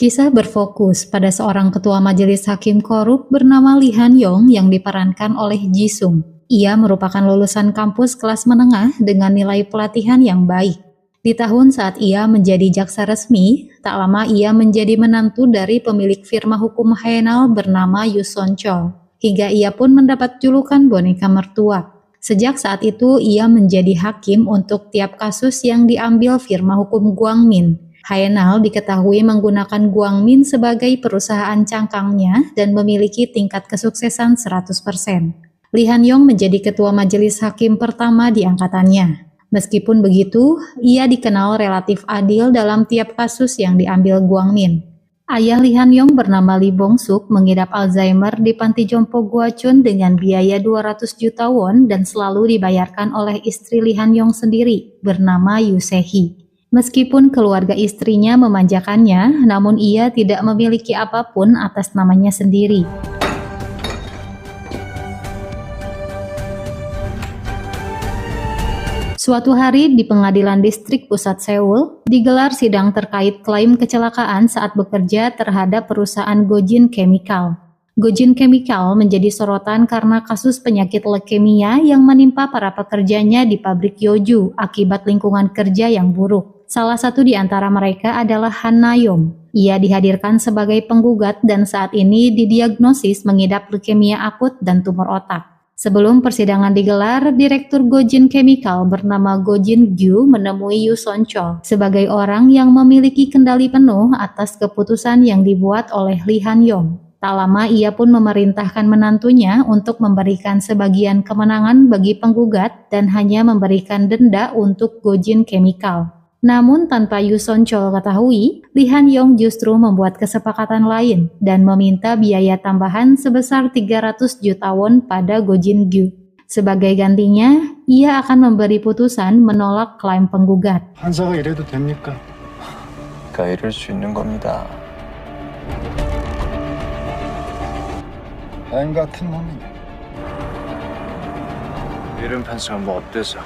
Kisah berfokus pada seorang ketua majelis hakim korup bernama Lee Han-yong yang diperankan oleh Ji Sung. Ia merupakan lulusan kampus kelas menengah dengan nilai pelatihan yang baik. Di tahun saat ia menjadi jaksa resmi, tak lama ia menjadi menantu dari pemilik firma hukum Haenal bernama Yu Son Chol. Hingga ia pun mendapat julukan boneka mertua. Sejak saat itu ia menjadi hakim untuk tiap kasus yang diambil firma hukum Guangmin. Haenal diketahui menggunakan Guangmin sebagai perusahaan cangkangnya dan memiliki tingkat kesuksesan 100%. Lee Han-yong menjadi ketua majelis hakim pertama di angkatannya. Meskipun begitu, ia dikenal relatif adil dalam tiap kasus yang diambil Guangmin. Ayah Lee Han-yong bernama Lee Bong-suk mengidap Alzheimer di panti jompo Guachun dengan biaya 200 juta won dan selalu dibayarkan oleh istri Lee Han-yong sendiri bernama Yu Se-hee. Meskipun keluarga istrinya memanjakannya, namun ia tidak memiliki apapun atas namanya sendiri. Suatu hari di pengadilan distrik pusat Seoul, digelar sidang terkait klaim kecelakaan saat bekerja terhadap perusahaan Gojin Chemical. Gojin Chemical menjadi sorotan karena kasus penyakit leukemia yang menimpa para pekerjanya di pabrik Yeoju akibat lingkungan kerja yang buruk. Salah satu di antara mereka adalah Han Na-yong. Ia dihadirkan sebagai penggugat dan saat ini didiagnosis mengidap leukemia akut dan tumor otak. Sebelum persidangan digelar, Direktur Gojin Chemical bernama Go Jin-gyu menemui Yu Son Chol sebagai orang yang memiliki kendali penuh atas keputusan yang dibuat oleh Lee Han-yong. Tak lama ia pun memerintahkan menantunya untuk memberikan sebagian kemenangan bagi penggugat dan hanya memberikan denda untuk Gojin Chemical. Namun tanpa Yu Son Chol ketahui, Lee Han-yong justru membuat kesepakatan lain dan meminta biaya tambahan sebesar 300 juta won pada Go Jin-gyu. Sebagai gantinya, ia akan memberi putusan menolak klaim penggugat. 판사가 이래도 됩니까? 그러니까 이럴 수 있는 겁니다. 뱀 같은 놈이. 이런 판사가 뭐 어때서?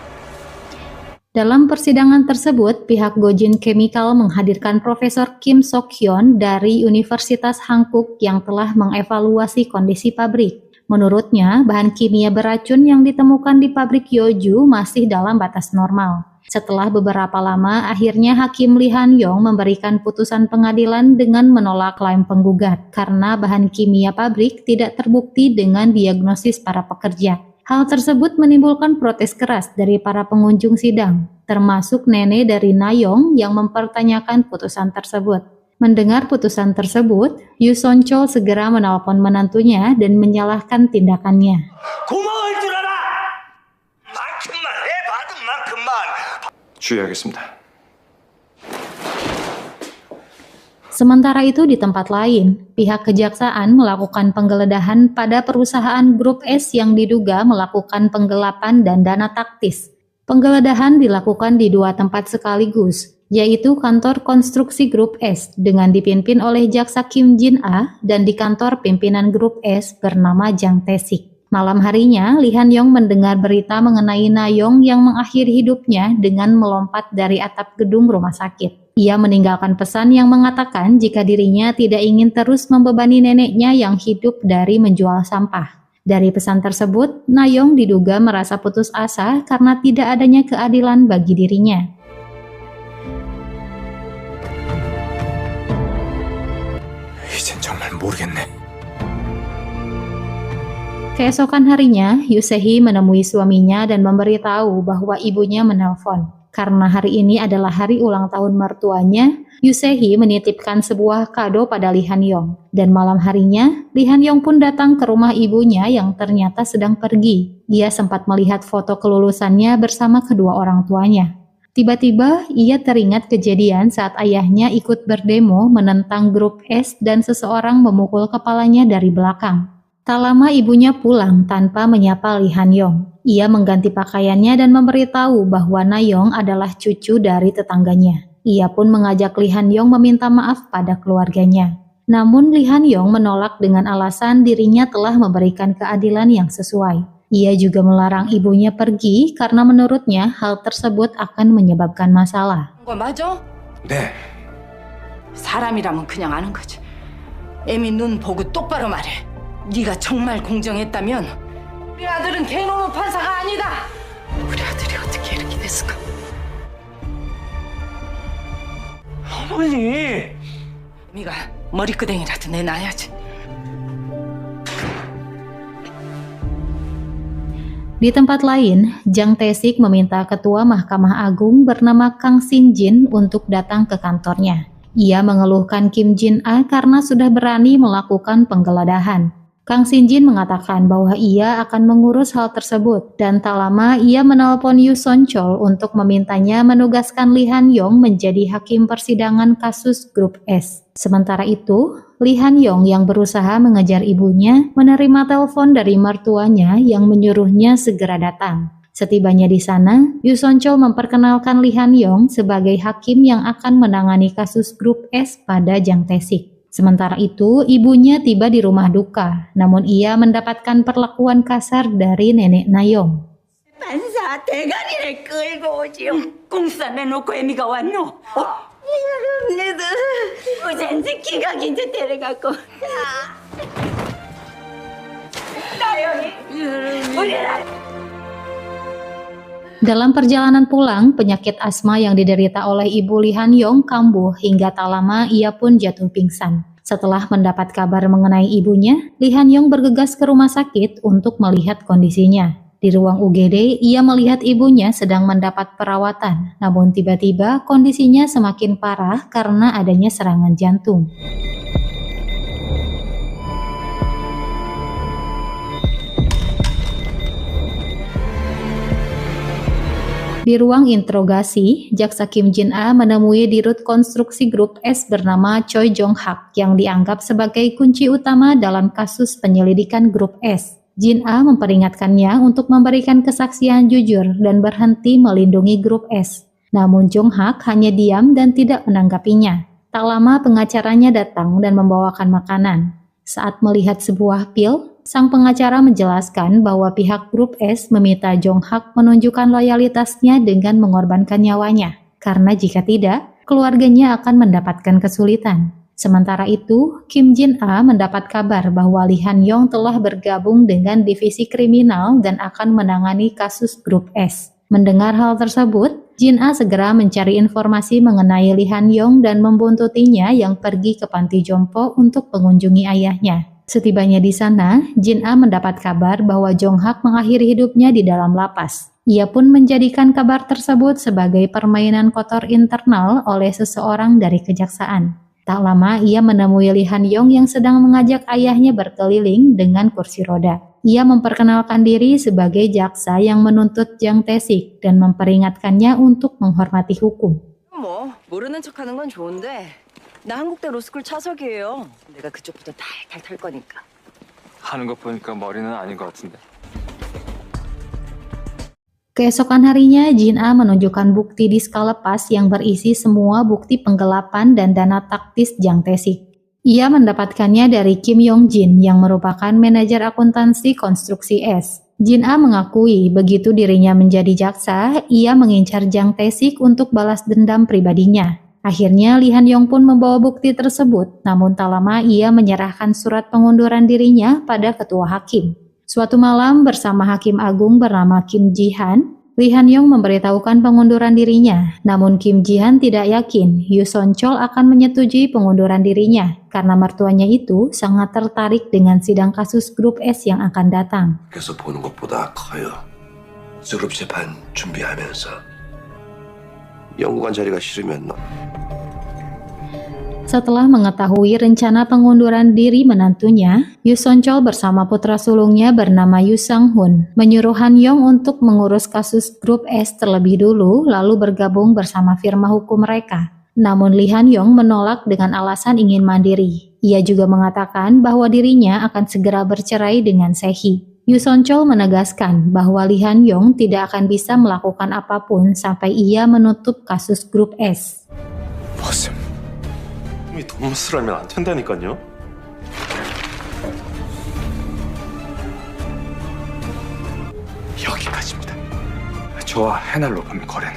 Dalam persidangan tersebut, pihak Gojin Chemical menghadirkan Profesor Kim Sok-hyun dari Universitas Hankuk yang telah mengevaluasi kondisi pabrik. Menurutnya, bahan kimia beracun yang ditemukan di pabrik Yeoju masih dalam batas normal. Setelah beberapa lama, akhirnya Hakim Lee Han-yong memberikan putusan pengadilan dengan menolak klaim penggugat karena bahan kimia pabrik tidak terbukti dengan diagnosis para pekerja. Hal tersebut menimbulkan protes keras dari para pengunjung sidang, termasuk nenek dari Na-yong yang mempertanyakan putusan tersebut. Mendengar putusan tersebut, Yu Son Chol segera menelpon menantunya dan menyalahkan tindakannya. 고마워할 줄 알아! 만큼만 해, 받은 만큼만! 주의하겠습니다. Sementara itu di tempat lain, pihak kejaksaan melakukan penggeledahan pada perusahaan Grup S yang diduga melakukan penggelapan dan dana taktis. Penggeledahan dilakukan di dua tempat sekaligus, yaitu kantor konstruksi Grup S dengan dipimpin oleh Jaksa Kim Jin-ah dan di kantor pimpinan Grup S bernama Jang Tae-sik. Malam harinya, Lee Han-yong mendengar berita mengenai Na-yong yang mengakhiri hidupnya dengan melompat dari atap gedung rumah sakit. Ia meninggalkan pesan yang mengatakan jika dirinya tidak ingin terus membebani neneknya yang hidup dari menjual sampah. Dari pesan tersebut, Na-yong diduga merasa putus asa karena tidak adanya keadilan bagi dirinya. 이젠 정말 모르겠네. Keesokan harinya, Yu Se-hee menemui suaminya dan memberitahu bahwa ibunya menelpon. Karena hari ini adalah hari ulang tahun mertuanya, Yu Se-hee menitipkan sebuah kado pada Lee Han-yong. Dan malam harinya, Lee Han-yong pun datang ke rumah ibunya yang ternyata sedang pergi. Ia sempat melihat foto kelulusannya bersama kedua orang tuanya. Tiba-tiba, ia teringat kejadian saat ayahnya ikut berdemo menentang Grup S dan seseorang memukul kepalanya dari belakang. Tak lama ibunya pulang tanpa menyapa Lee Han-yong. Ia mengganti pakaiannya dan memberitahu bahwa Na-yong adalah cucu dari tetangganya. Ia pun mengajak Lee Han-yong meminta maaf pada keluarganya. Namun Lee Han-yong menolak dengan alasan dirinya telah memberikan keadilan yang sesuai. Ia juga melarang ibunya pergi karena menurutnya hal tersebut akan menyebabkan masalah. 거 맞아? 네. 사람이라면 그냥 아는 거지. 애미 눈 보고 똑바로 말해. 네가 정말 공정했다면 우리 아들은 개놈의 판사가 아니다. 우리 아들이 어떻게 이렇게 됐을까? 어머니. 애미가 머리끄댕이라도 내놔야지. Di tempat lain, Jang Tae-sik meminta Ketua Mahkamah Agung bernama Kang Sin-jin untuk datang ke kantornya. Ia mengeluhkan Kim Jin-a karena sudah berani melakukan penggeledahan. Kang Sin-jin mengatakan bahwa ia akan mengurus hal tersebut dan tak lama ia menelpon Yu Son-chol untuk memintanya menugaskan Lee Han-yong menjadi hakim persidangan kasus Grup S. Sementara itu, Lee Han-yong yang berusaha mengejar ibunya menerima telepon dari mertuanya yang menyuruhnya segera datang. Setibanya di sana, Yu Son-chol memperkenalkan Lee Han-yong sebagai hakim yang akan menangani kasus Grup S pada Jang Tae-sik. Sementara itu, ibunya tiba di rumah duka, namun ia mendapatkan perlakuan kasar dari nenek Nayong. 판사 대가리를 끌고 오지요. 공사 내놓고 애미가 왔노? 언니들 우젠지 기가 긴지 데려갖고 나영이 우리랑 Dalam perjalanan pulang, penyakit asma yang diderita oleh ibu Lee Han-yong kambuh hingga tak lama ia pun jatuh pingsan. Setelah mendapat kabar mengenai ibunya, Lee Han-yong bergegas ke rumah sakit untuk melihat kondisinya. Di ruang UGD, ia melihat ibunya sedang mendapat perawatan, namun tiba-tiba kondisinya semakin parah karena adanya serangan jantung. Di ruang interogasi, Jaksa Kim Jin-a menemui dirut konstruksi Grup S bernama Choi Jong-hak yang dianggap sebagai kunci utama dalam kasus penyelidikan Grup S. Jin-a memperingatkannya untuk memberikan kesaksian jujur dan berhenti melindungi Grup S. Namun Jong-hak hanya diam dan tidak menanggapinya. Tak lama pengacaranya datang dan membawakan makanan. Saat melihat sebuah pil, sang pengacara menjelaskan bahwa pihak Grup S meminta Jong-hak menunjukkan loyalitasnya dengan mengorbankan nyawanya, karena jika tidak, keluarganya akan mendapatkan kesulitan. Sementara itu, Kim Jin-a mendapat kabar bahwa Lee Han-yong telah bergabung dengan divisi kriminal dan akan menangani kasus Grup S. Mendengar hal tersebut, Jin-a segera mencari informasi mengenai Lee Han-yong dan membuntutinya yang pergi ke panti jompo untuk mengunjungi ayahnya. Setibanya di sana, Jin-a mendapat kabar bahwa Jong-hak mengakhiri hidupnya di dalam lapas. Ia pun menjadikan kabar tersebut sebagai permainan kotor internal oleh seseorang dari kejaksaan. Tak lama ia menemui Lee Han-yong yang sedang mengajak ayahnya berkeliling dengan kursi roda. Ia memperkenalkan diri sebagai jaksa yang menuntut Jang Tae-sik dan memperingatkannya untuk menghormati hukum. 뭐 모르는 척하는 건 좋은데 나 한국대 로스쿨 차석이에요. 내가 그쪽부터 탈탈 탈 거니까. 하는 것 보니까 머리는 아닌 것 같은데. Keesokan harinya, Jin-a menunjukkan bukti disk lepas yang berisi semua bukti penggelapan dan dana taktis Jang Tae-sik. Ia mendapatkannya dari Kim Yong-jin yang merupakan manajer akuntansi konstruksi S. Jin-a mengakui begitu dirinya menjadi jaksa, ia mengincar Jang Tae-sik untuk balas dendam pribadinya. Akhirnya Lee Han-yong pun membawa bukti tersebut, namun tak lama ia menyerahkan surat pengunduran dirinya pada ketua hakim. Suatu malam bersama Hakim Agung bernama Kim Ji-han, Lee Han-yong memberitahukan pengunduran dirinya, namun Kim Ji-han tidak yakin Yu Son-chol akan menyetujui pengunduran dirinya karena mertuanya itu sangat tertarik dengan sidang kasus Grup S yang akan datang. 그래서 보는 것보다 커요. 수급 재판 준비하면서 연구관 자리가 싫으면 Setelah mengetahui rencana pengunduran diri menantunya, Yu Son-chol bersama putra sulungnya bernama Yu Sang-hun menyuruh Han-yong untuk mengurus kasus Grup S terlebih dulu lalu bergabung bersama firma hukum mereka. Namun Lee Han-yong menolak dengan alasan ingin mandiri. Ia juga mengatakan bahwa dirinya akan segera bercerai dengan Sehee. Yu Son-chol menegaskan bahwa Lee Han-yong tidak akan bisa melakukan apapun sampai ia menutup kasus Grup S. 무슨 이 돈 쓰라면 안 된다니까요. 여기까지입니다. 저와 해날 높은 거래는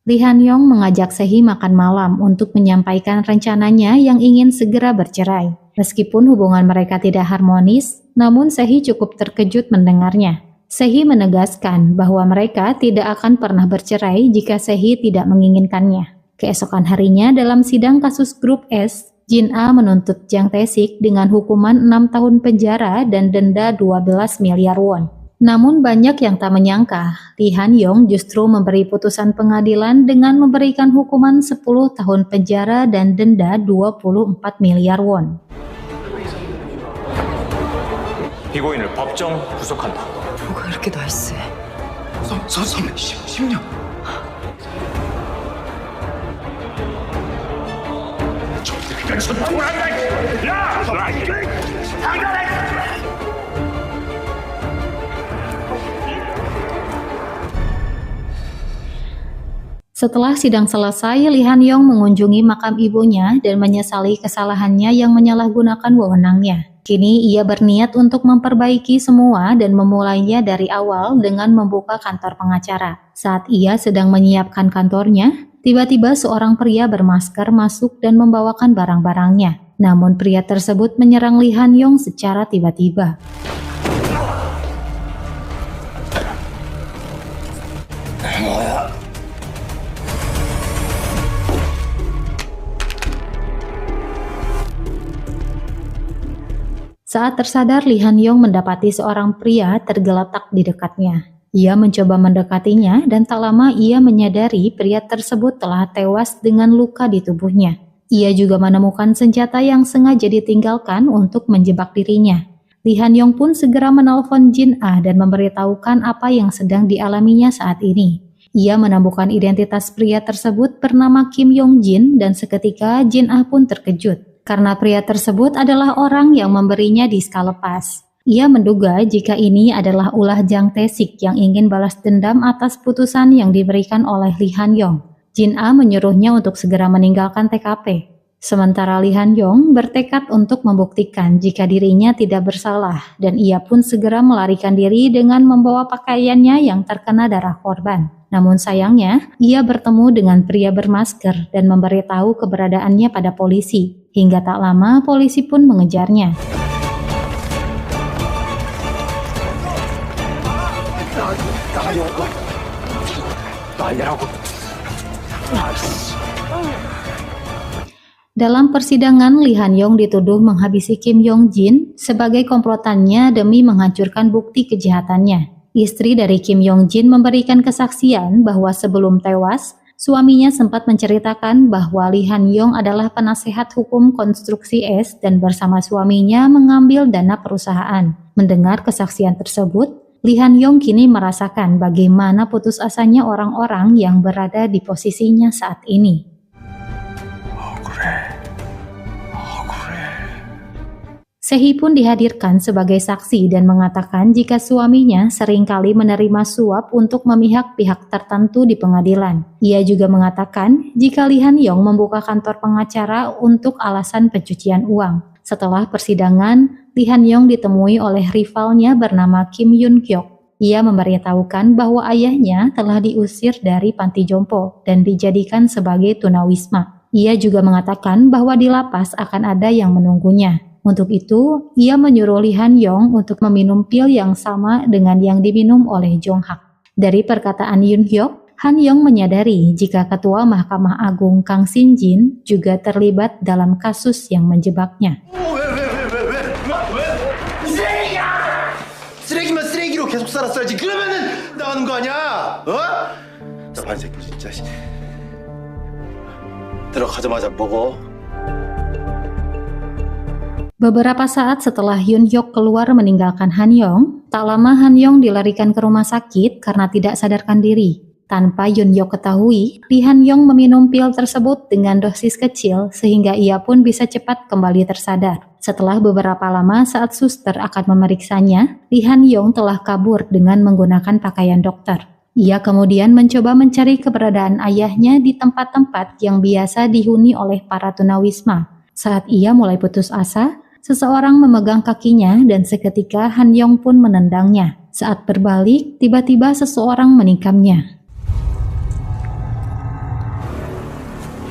Lee Han Yong mengajak Sehee makan malam untuk menyampaikan rencananya yang ingin segera bercerai. Meskipun hubungan mereka tidak harmonis, namun Sehee cukup terkejut mendengarnya. Sehee menegaskan bahwa mereka tidak akan pernah bercerai jika Sehee tidak menginginkannya. Keesokan harinya dalam sidang kasus grup S, Jin A menuntut Jang Tae-sik dengan hukuman 6 tahun penjara dan denda 12 miliar won. Namun banyak yang tak menyangka, Lee Han Yong justru memberi putusan pengadilan dengan memberikan hukuman 10 tahun penjara dan denda 24 miliar won. 피고인을 법정 구속한다. 뭐가 이렇게 날쌔? 선배 10년. Setelah sidang selesai, Lee Han Yong mengunjungi makam ibunya dan menyesali kesalahannya yang menyalahgunakan wewenangnya. Kini ia berniat untuk memperbaiki semua dan memulainya dari awal dengan membuka kantor pengacara. Saat ia sedang menyiapkan kantornya, tiba-tiba seorang pria bermasker masuk dan membawakan barang-barangnya. Namun pria tersebut menyerang Lee Han Yong secara tiba-tiba. Saat tersadar, Lee Han Yong mendapati seorang pria tergeletak di dekatnya. Ia mencoba mendekatinya dan tak lama ia menyadari pria tersebut telah tewas dengan luka di tubuhnya. Ia juga menemukan senjata yang sengaja ditinggalkan untuk menjebak dirinya. Lee Han Yong pun segera menelpon Jin A dan memberitahukan apa yang sedang dialaminya saat ini. Ia menemukan identitas pria tersebut bernama Kim Yong Jin dan seketika Jin A pun terkejut. Karena pria tersebut adalah orang yang memberinya diska lepas. Ia menduga jika ini adalah ulah Jang Tae-sik yang ingin balas dendam atas putusan yang diberikan oleh Lee Han Yong. Jin A menyuruhnya untuk segera meninggalkan TKP. Sementara Lee Han Yong bertekad untuk membuktikan jika dirinya tidak bersalah dan ia pun segera melarikan diri dengan membawa pakaiannya yang terkena darah korban. Namun sayangnya, ia bertemu dengan pria bermasker dan memberitahu keberadaannya pada polisi. Hingga tak lama, polisi pun mengejarnya. Dalam persidangan, Lee Han Yong dituduh menghabisi Kim Yong Jin sebagai komplotannya demi menghancurkan bukti kejahatannya. Istri dari Kim Yong Jin memberikan kesaksian bahwa sebelum tewas, suaminya sempat menceritakan bahwa Lee Han Yong adalah penasehat hukum konstruksi S dan bersama suaminya mengambil dana perusahaan. Mendengar kesaksian tersebut, Lee Han Yong kini merasakan bagaimana putus asanya orang-orang yang berada di posisinya saat ini. Sehee pun dihadirkan sebagai saksi dan mengatakan jika suaminya seringkali menerima suap untuk memihak pihak tertentu di pengadilan. Ia juga mengatakan jika Lee Han Yong membuka kantor pengacara untuk alasan pencucian uang. Setelah persidangan, Lee Han Yong ditemui oleh rivalnya bernama Kim Yun Hyuk. Ia memberitahukan bahwa ayahnya telah diusir dari panti jompo dan dijadikan sebagai tunawisma. Ia juga mengatakan bahwa di lapas akan ada yang menunggunya. Untuk itu, ia menyuruh Lee Han Yong untuk meminum pil yang sama dengan yang diminum oleh Jong Hak. Dari perkataan Yun Hyuk, Han Yong menyadari jika Ketua Mahkamah Agung Kang Sin Jin juga terlibat dalam kasus yang menjebaknya. 쓰레기만 쓰레기로 계속 살았어야지. 그러면은 나가는 거 아니야? 어? 저 반새끼 진짜. 들어가자마자 먹어. Beberapa saat setelah Yun Hyuk keluar meninggalkan Han Yong, tak lama Han Yong dilarikan ke rumah sakit karena tidak sadarkan diri. Tanpa Yun Hyuk ketahui, Lee Han Yong meminum pil tersebut dengan dosis kecil sehingga ia pun bisa cepat kembali tersadar. Setelah beberapa lama saat suster akan memeriksanya, Lee Han Yong telah kabur dengan menggunakan pakaian dokter. Ia kemudian mencoba mencari keberadaan ayahnya di tempat-tempat yang biasa dihuni oleh para tunawisma. Saat ia mulai putus asa, seseorang memegang kakinya dan seketika Han Yong pun menendangnya. Saat berbalik, tiba-tiba seseorang menikamnya.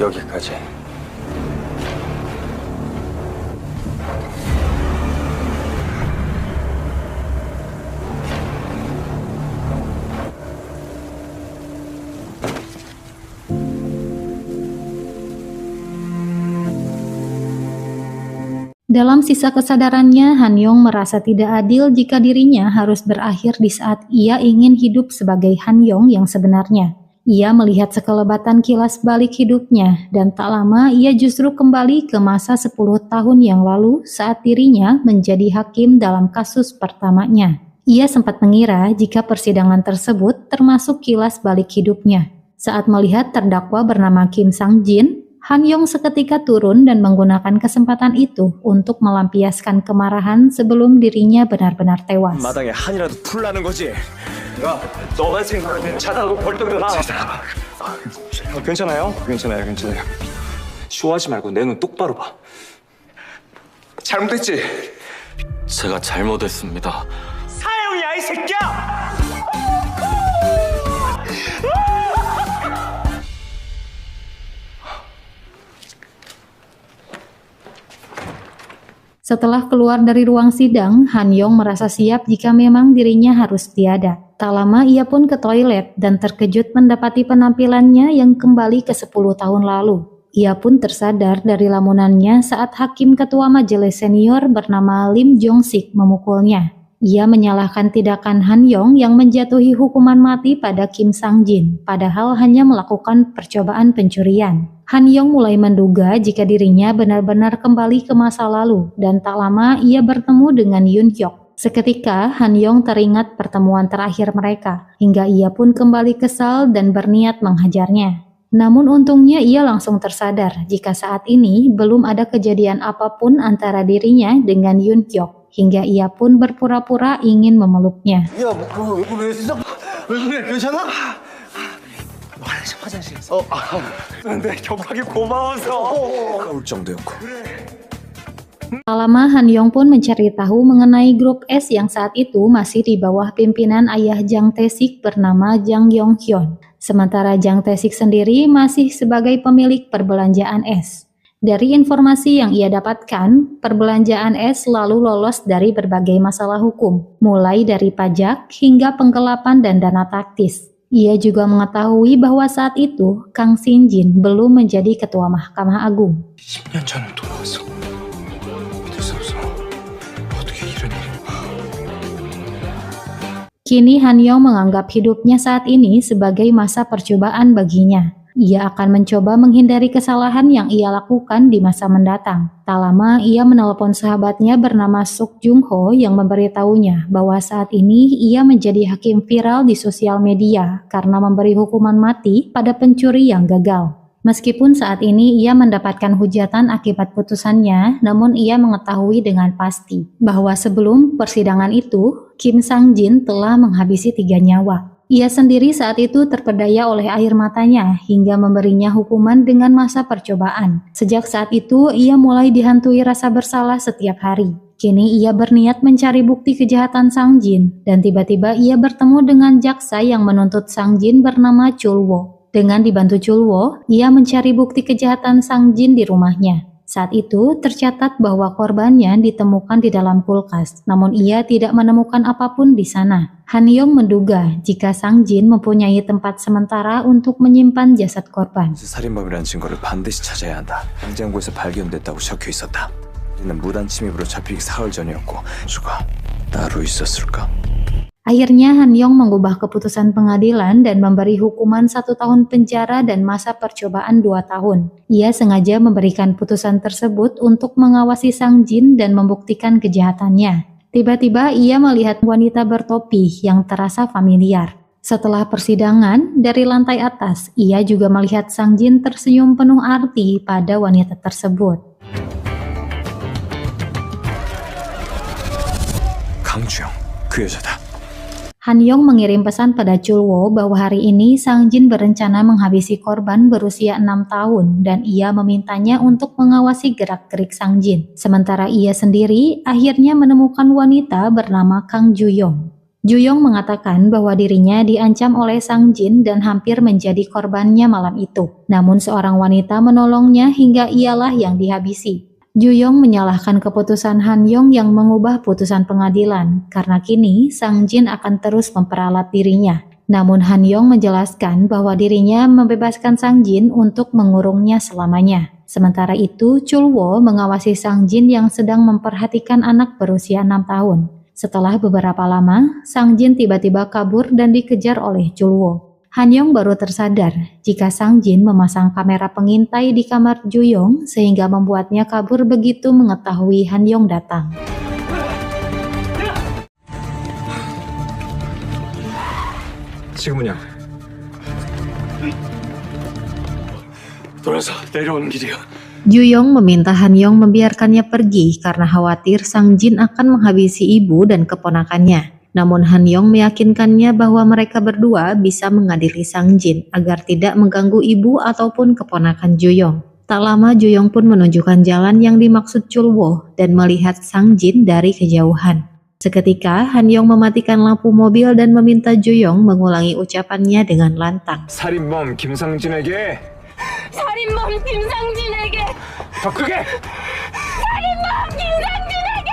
여기까지. Dalam sisa kesadarannya, Han Yong merasa tidak adil jika dirinya harus berakhir di saat ia ingin hidup sebagai Han Yong yang sebenarnya. Ia melihat sekelebatan kilas balik hidupnya, dan tak lama ia justru kembali ke masa 10 tahun yang lalu saat dirinya menjadi hakim dalam kasus pertamanya. Ia sempat mengira jika persidangan tersebut termasuk kilas balik hidupnya. Saat melihat terdakwa bernama Kim Sang-jin, Han Yong seketika turun dan menggunakan kesempatan itu untuk melampiaskan kemarahan sebelum dirinya benar-benar tewas. 마당에 한이라도 풀라는 거지. 야, 너가 생각하는 자다고 벌떡 일어나. 괜찮아요? 괜찮아요. 쇼하지 말고 내 눈 똑바로 봐. 잘못했지? 제가 잘못했습니다. 사형이야 이 새끼야! Setelah keluar dari ruang sidang, Han Yong merasa siap jika memang dirinya harus tiada. Tak lama ia pun ke toilet dan terkejut mendapati penampilannya yang kembali ke 10 tahun lalu. Ia pun tersadar dari lamunannya saat hakim ketua majelis senior bernama Lim Jong-sik memukulnya. Ia menyalahkan tindakan Han Yong yang menjatuhi hukuman mati pada Kim Sang-jin, padahal hanya melakukan percobaan pencurian. Han Yong mulai menduga jika dirinya benar-benar kembali ke masa lalu, dan tak lama ia bertemu dengan Yoon Hyuk. Seketika Han Yong teringat pertemuan terakhir mereka, hingga ia pun kembali kesal dan berniat menghajarnya. Namun untungnya ia langsung tersadar jika saat ini belum ada kejadian apapun antara dirinya dengan Yoon Hyuk, hingga ia pun berpura-pura ingin memeluknya. 야, 왜 그래? 괜찮아? 화장실. 근데 격하게 고마워서. 울 정도였고. Tak lama Han Yong pun mencari tahu mengenai grup S yang saat itu masih di bawah pimpinan ayah Jang Tae-sik bernama Jang Yong-hyun. Sementara Jang Tae-sik sendiri masih sebagai pemilik perbelanjaan S. Dari informasi yang ia dapatkan, perbelanjaan S selalu lolos dari berbagai masalah hukum, mulai dari pajak hingga penggelapan dan dana taktis. Ia juga mengetahui bahwa saat itu Kang Shin-jin belum menjadi ketua Mahkamah Agung. 10년 전으로 돌아왔어. 믿을 수 없어. 어떻게 이런 일이. Kini Han Yong menganggap hidupnya saat ini sebagai masa percobaan baginya. Ia akan mencoba menghindari kesalahan yang ia lakukan di masa mendatang. Tak lama ia menelepon sahabatnya bernama Suk Jung Ho yang memberitahunya bahwa saat ini ia menjadi hakim viral di sosial media karena memberi hukuman mati pada pencuri yang gagal. Meskipun saat ini ia mendapatkan hujatan akibat putusannya, namun ia mengetahui dengan pasti bahwa sebelum persidangan itu, Kim Sang-jin telah menghabisi 3 nyawa. Ia sendiri saat itu terpedaya oleh air matanya hingga memberinya hukuman dengan masa percobaan. Sejak saat itu, ia mulai dihantui rasa bersalah setiap hari. Kini ia berniat mencari bukti kejahatan Sang-jin, dan tiba-tiba ia bertemu dengan jaksa yang menuntut Sang-jin bernama Chul-wo. Dengan dibantu Chul-wo, ia mencari bukti kejahatan Sang-jin di rumahnya. Saat itu tercatat bahwa korbannya ditemukan di dalam kulkas, namun ia tidak menemukan apapun di sana. Han Yong menduga jika Sang-jin mempunyai tempat sementara untuk menyimpan jasad korban. 살인범이라는 증거를 반드시 찾아야 한다. 냉장고에서 발견됐다고 적혀 있었다. 이는 무단 침입으로 잡히기 사흘 전이었고 주가 따로 있었을까? Akhirnya Han Yong mengubah keputusan pengadilan dan memberi hukuman 1 tahun penjara dan masa percobaan 2 tahun. Ia sengaja memberikan putusan tersebut untuk mengawasi Sang-jin dan membuktikan kejahatannya. Tiba-tiba ia melihat wanita bertopi yang terasa familiar. Setelah persidangan, dari lantai atas, ia juga melihat Sang-jin tersenyum penuh arti pada wanita tersebut. 강주영, 그 여자다. Han Yong mengirim pesan pada Chul-wo bahwa hari ini Sang-jin berencana menghabisi korban berusia 6 tahun dan ia memintanya untuk mengawasi gerak-gerik Sang-jin. Sementara ia sendiri akhirnya menemukan wanita bernama Kang Ju-yong. Juyong mengatakan bahwa dirinya diancam oleh Sang Jin dan hampir menjadi korbannya malam itu. Namun seorang wanita menolongnya hingga ialah yang dihabisi. Juyong menyalahkan keputusan Han Yong yang mengubah putusan pengadilan karena kini Sang Jin akan terus memperalat dirinya. Namun Han Yong menjelaskan bahwa dirinya membebaskan Sang Jin untuk mengurungnya selamanya. Sementara itu, Chul Wo mengawasi Sang Jin yang sedang memperhatikan anak berusia 6 tahun. Setelah beberapa lama, Sang Jin tiba-tiba kabur dan dikejar oleh Chul Wo. Han Yong baru tersadar jika Sang Jin memasang kamera pengintai di kamar Juyong sehingga membuatnya kabur begitu mengetahui Han Yong datang. 지금은요? 돌아서 내려오는 길이야. Juyong meminta Han Yong membiarkannya pergi karena khawatir Sang Jin akan menghabisi ibu dan keponakannya. Namun Han Yong meyakinkannya bahwa mereka berdua bisa mengadili Sang Jin agar tidak mengganggu ibu ataupun keponakan Juyong. Tak lama Juyong pun menunjukkan jalan yang dimaksud Chul Wo dan melihat Sang Jin dari kejauhan. Seketika Han Yong mematikan lampu mobil dan meminta Juyong mengulangi ucapannya dengan lantang. 살인범 김상진에게 살인범 김상진에게 더 크게 살인범 김상진에게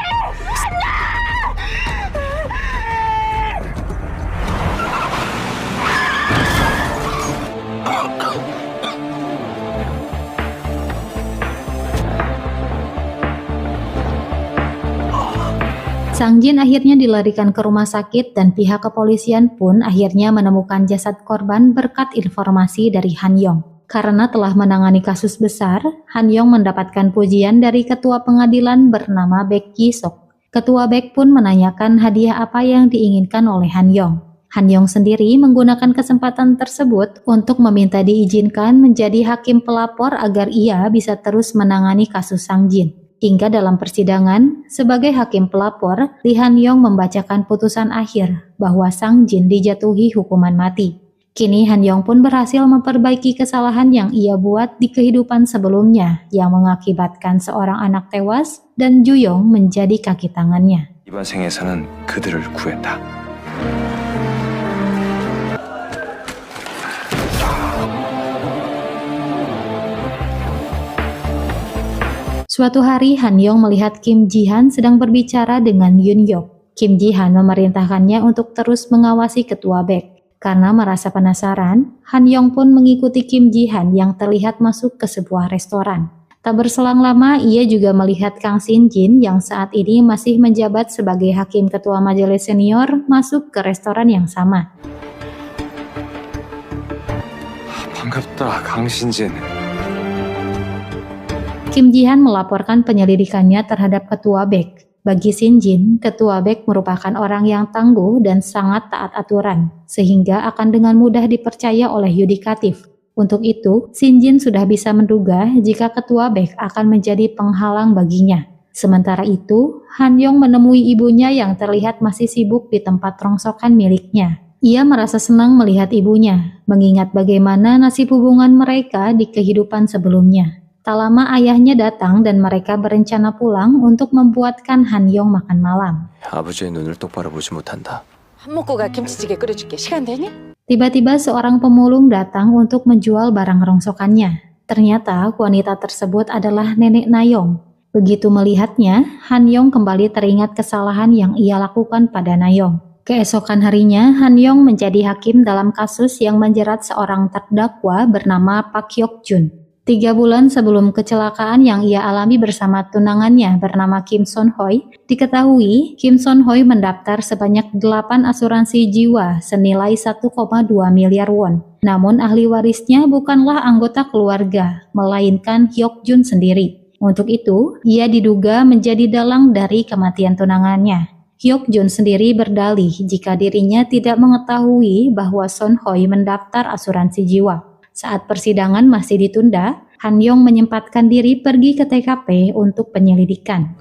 Sang Jin akhirnya dilarikan ke rumah sakit dan pihak kepolisian pun akhirnya menemukan jasad korban berkat informasi dari Han Yong. Karena telah menangani kasus besar, Han Yong mendapatkan pujian dari ketua pengadilan bernama Baek Ji-sok. Ketua Baek pun menanyakan hadiah apa yang diinginkan oleh Han Yong. Han Yong sendiri menggunakan kesempatan tersebut untuk meminta diizinkan menjadi hakim pelapor agar ia bisa terus menangani kasus Sang Jin. Hingga dalam persidangan, sebagai hakim pelapor, Lee Han Yong membacakan putusan akhir bahwa Sang Jin dijatuhi hukuman mati. Kini Han Yong pun berhasil memperbaiki kesalahan yang ia buat di kehidupan sebelumnya yang mengakibatkan seorang anak tewas dan Juyong menjadi kaki tangannya. 이번 생에서는 그들을 구했다. Suatu hari Han Yong melihat Kim Ji-han sedang berbicara dengan Yun Yok. Kim Ji-han memerintahkannya untuk terus mengawasi ketua Baek. Karena merasa penasaran, Han Yong pun mengikuti Kim Ji-han yang terlihat masuk ke sebuah restoran. Tak berselang lama, ia juga melihat Kang Sin Jin yang saat ini masih menjabat sebagai hakim ketua majelis senior masuk ke restoran yang sama. 반갑다, 강신진. Kim Ji-han melaporkan penyelidikannya terhadap ketua Baek. Bagi Sin Jin, ketua Baek merupakan orang yang tangguh dan sangat taat aturan, sehingga akan dengan mudah dipercaya oleh yudikatif. Untuk itu, Sin Jin sudah bisa menduga jika ketua Baek akan menjadi penghalang baginya. Sementara itu, Han Yong menemui ibunya yang terlihat masih sibuk di tempat rongsokan miliknya. Ia merasa senang melihat ibunya, mengingat bagaimana nasib hubungan mereka di kehidupan sebelumnya. Tak lama ayahnya datang dan mereka berencana pulang untuk membuatkan Han Yong makan malam. 아버지의 눈을 똑바로 보지 못한다. 밥 먹고 가 김치찌개 끓여줄게. 시간 되니? Tiba-tiba seorang pemulung datang untuk menjual barang rongsokannya. Ternyata wanita tersebut adalah Nenek Nayong. Begitu melihatnya, Han Yong kembali teringat kesalahan yang ia lakukan pada Nayong. Keesokan harinya, Han Yong menjadi hakim dalam kasus yang menjerat seorang terdakwa bernama Pak Hyok Jun. 3 bulan sebelum kecelakaan yang ia alami bersama tunangannya bernama Kim Son Hoi, diketahui Kim Son Hoi mendaftar sebanyak 8 asuransi jiwa senilai 1,2 miliar won. Namun ahli warisnya bukanlah anggota keluarga, melainkan Hyok Jun sendiri. Untuk itu, ia diduga menjadi dalang dari kematian tunangannya. Hyok Jun sendiri berdalih jika dirinya tidak mengetahui bahwa Son Hoi mendaftar asuransi jiwa. Saat persidangan masih ditunda, Han Yong menyempatkan diri pergi ke TKP untuk penyelidikan.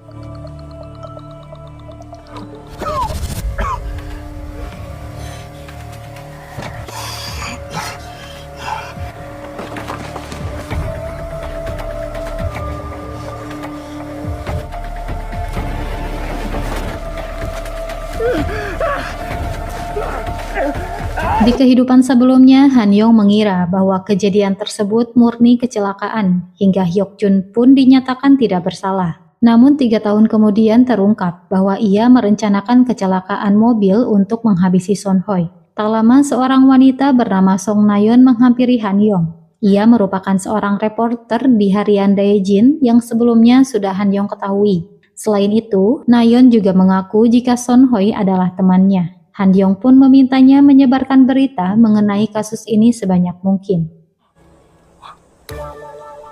Di kehidupan sebelumnya, Han Yong mengira bahwa kejadian tersebut murni kecelakaan, hingga Hyuk Jun pun dinyatakan tidak bersalah. Namun 3 tahun kemudian terungkap bahwa ia merencanakan kecelakaan mobil untuk menghabisi Son Hoi. Tak lama seorang wanita bernama Song Nayeon menghampiri Han Yong. Ia merupakan seorang reporter di harian Daejin yang sebelumnya sudah Han Yong ketahui. Selain itu, Nayeon juga mengaku jika Son Hoi adalah temannya. Han Yong pun memintanya menyebarkan berita mengenai kasus ini sebanyak mungkin.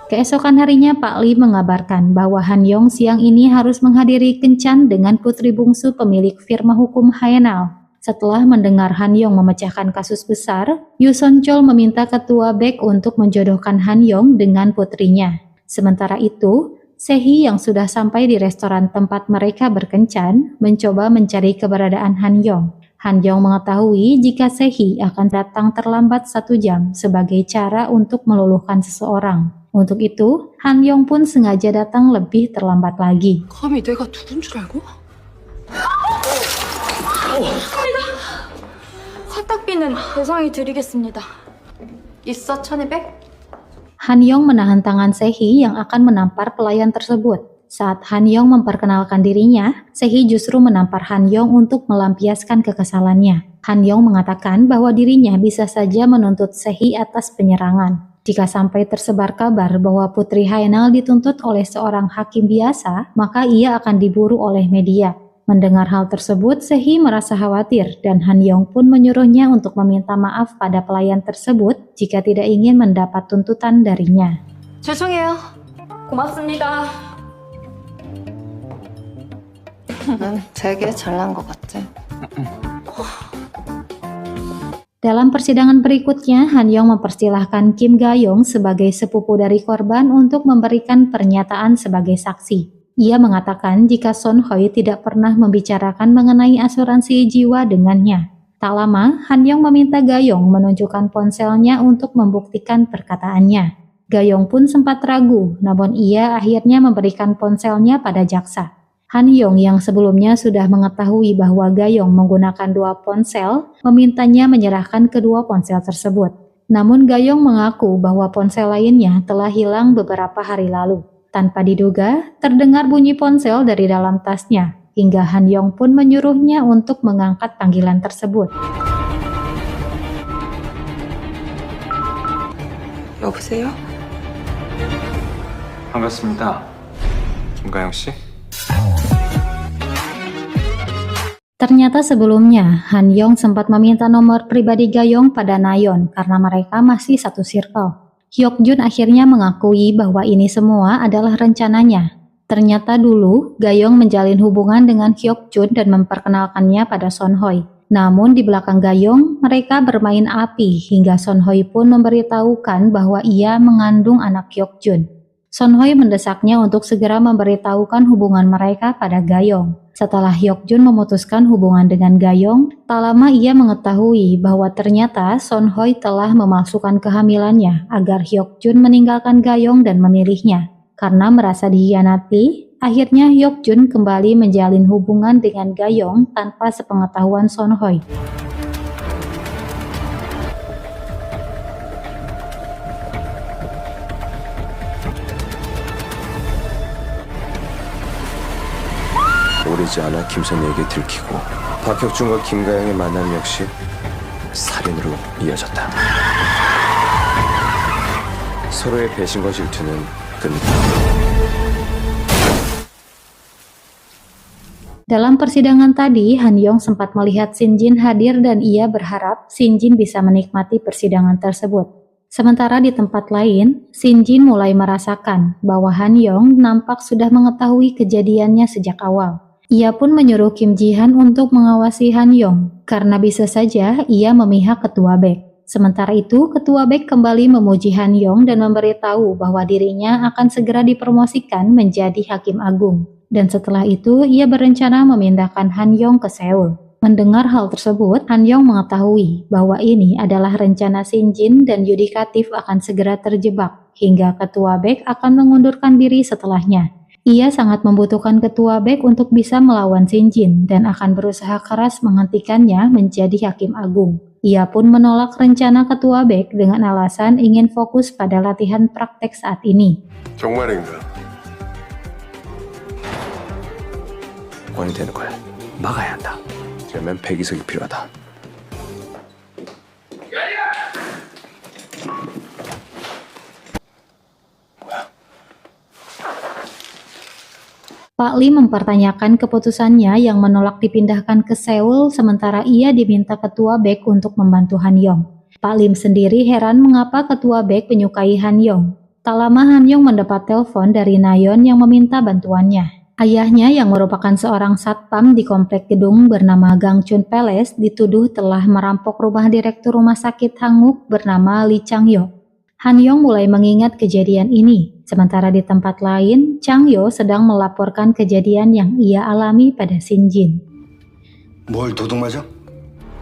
Keesokan harinya Pak Lee mengabarkan bahwa Han Yong siang ini harus menghadiri kencan dengan putri bungsu pemilik firma hukum Haenal. Setelah mendengar Han Yong memecahkan kasus besar, Yu Son Chol meminta ketua BEK untuk menjodohkan Han Yong dengan putrinya. Sementara itu, Sehee yang sudah sampai di restoran tempat mereka berkencan mencoba mencari keberadaan Han Yong. Han Yong mengetahui jika Sehee akan datang terlambat 1 jam sebagai cara untuk meluluhkan seseorang. Untuk itu, Han Yong pun sengaja datang lebih terlambat lagi. 감히 내가 누군 줄 알고? 세탁비는 배상해 드리겠습니다. 있어 1200? Han Yong menahan tangan Sehee yang akan menampar pelayan tersebut. Saat Han Yong memperkenalkan dirinya, Sehee justru menampar Han Yong untuk melampiaskan kekesalannya. Han Yong mengatakan bahwa dirinya bisa saja menuntut Sehee atas penyerangan. Jika sampai tersebar kabar bahwa Putri Haenal dituntut oleh seorang hakim biasa, maka ia akan diburu oleh media. Mendengar hal tersebut, Sehee merasa khawatir dan Han Yong pun menyuruhnya untuk meminta maaf pada pelayan tersebut jika tidak ingin mendapat tuntutan darinya. 죄송해요. 고맙습니다. 난 되게 잘난 것 같아. Dalam persidangan berikutnya, Han Yong mempersilahkan Kim Ga-yong sebagai sepupu dari korban untuk memberikan pernyataan sebagai saksi. Ia mengatakan jika Son Hoi tidak pernah membicarakan mengenai asuransi jiwa dengannya. Tak lama, Han Yong meminta Ga-yong menunjukkan ponselnya untuk membuktikan perkataannya. Ga-yong pun sempat ragu, namun ia akhirnya memberikan ponselnya pada jaksa. Han Yong yang sebelumnya sudah mengetahui bahwa Ga-yong menggunakan 2 ponsel, memintanya menyerahkan kedua ponsel tersebut. Namun Ga-yong mengaku bahwa ponsel lainnya telah hilang beberapa hari lalu. Tanpa diduga, terdengar bunyi ponsel dari dalam tasnya, hingga Han Yong pun menyuruhnya untuk mengangkat panggilan tersebut. 여보세요? 반갑습니다. 김가영 씨? Ternyata sebelumnya, Han Yong sempat meminta nomor pribadi Ga-yong pada Nayeon karena mereka masih satu circle. Hyuk Jun akhirnya mengakui bahwa ini semua adalah rencananya. Ternyata dulu, Ga-yong menjalin hubungan dengan Hyuk Jun dan memperkenalkannya pada Son Hoi. Namun di belakang Ga-yong, mereka bermain api hingga Son Hoi pun memberitahukan bahwa ia mengandung anak Hyuk Jun. Son Hoi mendesaknya untuk segera memberitahukan hubungan mereka pada Ga-yong. Setelah Hyuk Jun memutuskan hubungan dengan Ga-yong, tak lama ia mengetahui bahwa ternyata Son Hoi telah memalsukan kehamilannya agar Hyuk Jun meninggalkan Ga-yong dan memilihnya. Karena merasa dikhianati, akhirnya Hyuk Jun kembali menjalin hubungan dengan Ga-yong tanpa sepengetahuan Son Hoi. 오래지 않아 김선 얘기 들키고 박혁준과 김가영의 만남 역시 살인으로 이어졌다. 서로의 배신과 질투는 끝났다. Dalam persidangan tadi, Han Yong sempat melihat Shin Jin hadir dan ia berharap Shin Jin bisa menikmati persidangan tersebut. Sementara di tempat lain, Shin Jin mulai merasakan bahwa Han Yong nampak sudah mengetahui kejadiannya sejak awal. Ia pun menyuruh Kim Ji-han untuk mengawasi Han Yong, karena bisa saja ia memihak ketua BEK. Sementara itu, ketua BEK kembali memuji Han Yong dan memberitahu bahwa dirinya akan segera dipromosikan menjadi Hakim Agung. Dan setelah itu, ia berencana memindahkan Han Yong ke Seoul. Mendengar hal tersebut, Han Yong mengetahui bahwa ini adalah rencana Shin Jin dan yudikatif akan segera terjebak, hingga ketua BEK akan mengundurkan diri setelahnya. Ia sangat membutuhkan ketua BEK untuk bisa melawan Shin Jin dan akan berusaha keras menghentikannya menjadi Hakim Agung. Ia pun menolak rencana ketua BEK dengan alasan ingin fokus pada latihan praktek saat ini. 정말인가? 권이 되는 걸 막아야 한다. 그러면 백이석이 필요하다. Pak Lee mempertanyakan keputusannya yang menolak dipindahkan ke Seoul sementara ia diminta ketua BEK untuk membantu Han Yong. Pak Lim sendiri heran mengapa ketua BEK menyukai Han Yong. Tak lama Han Yong mendapat telepon dari Nayeon yang meminta bantuannya. Ayahnya yang merupakan seorang satpam di komplek gedung bernama Gangchun Palace dituduh telah merampok rumah direktur rumah sakit Hanguk bernama Lee Chang-yo. Han Yong mulai mengingat kejadian ini, sementara di tempat lain, Chang-yo sedang melaporkan kejadian yang ia alami pada Shin Jin. 뭘 도둑맞아?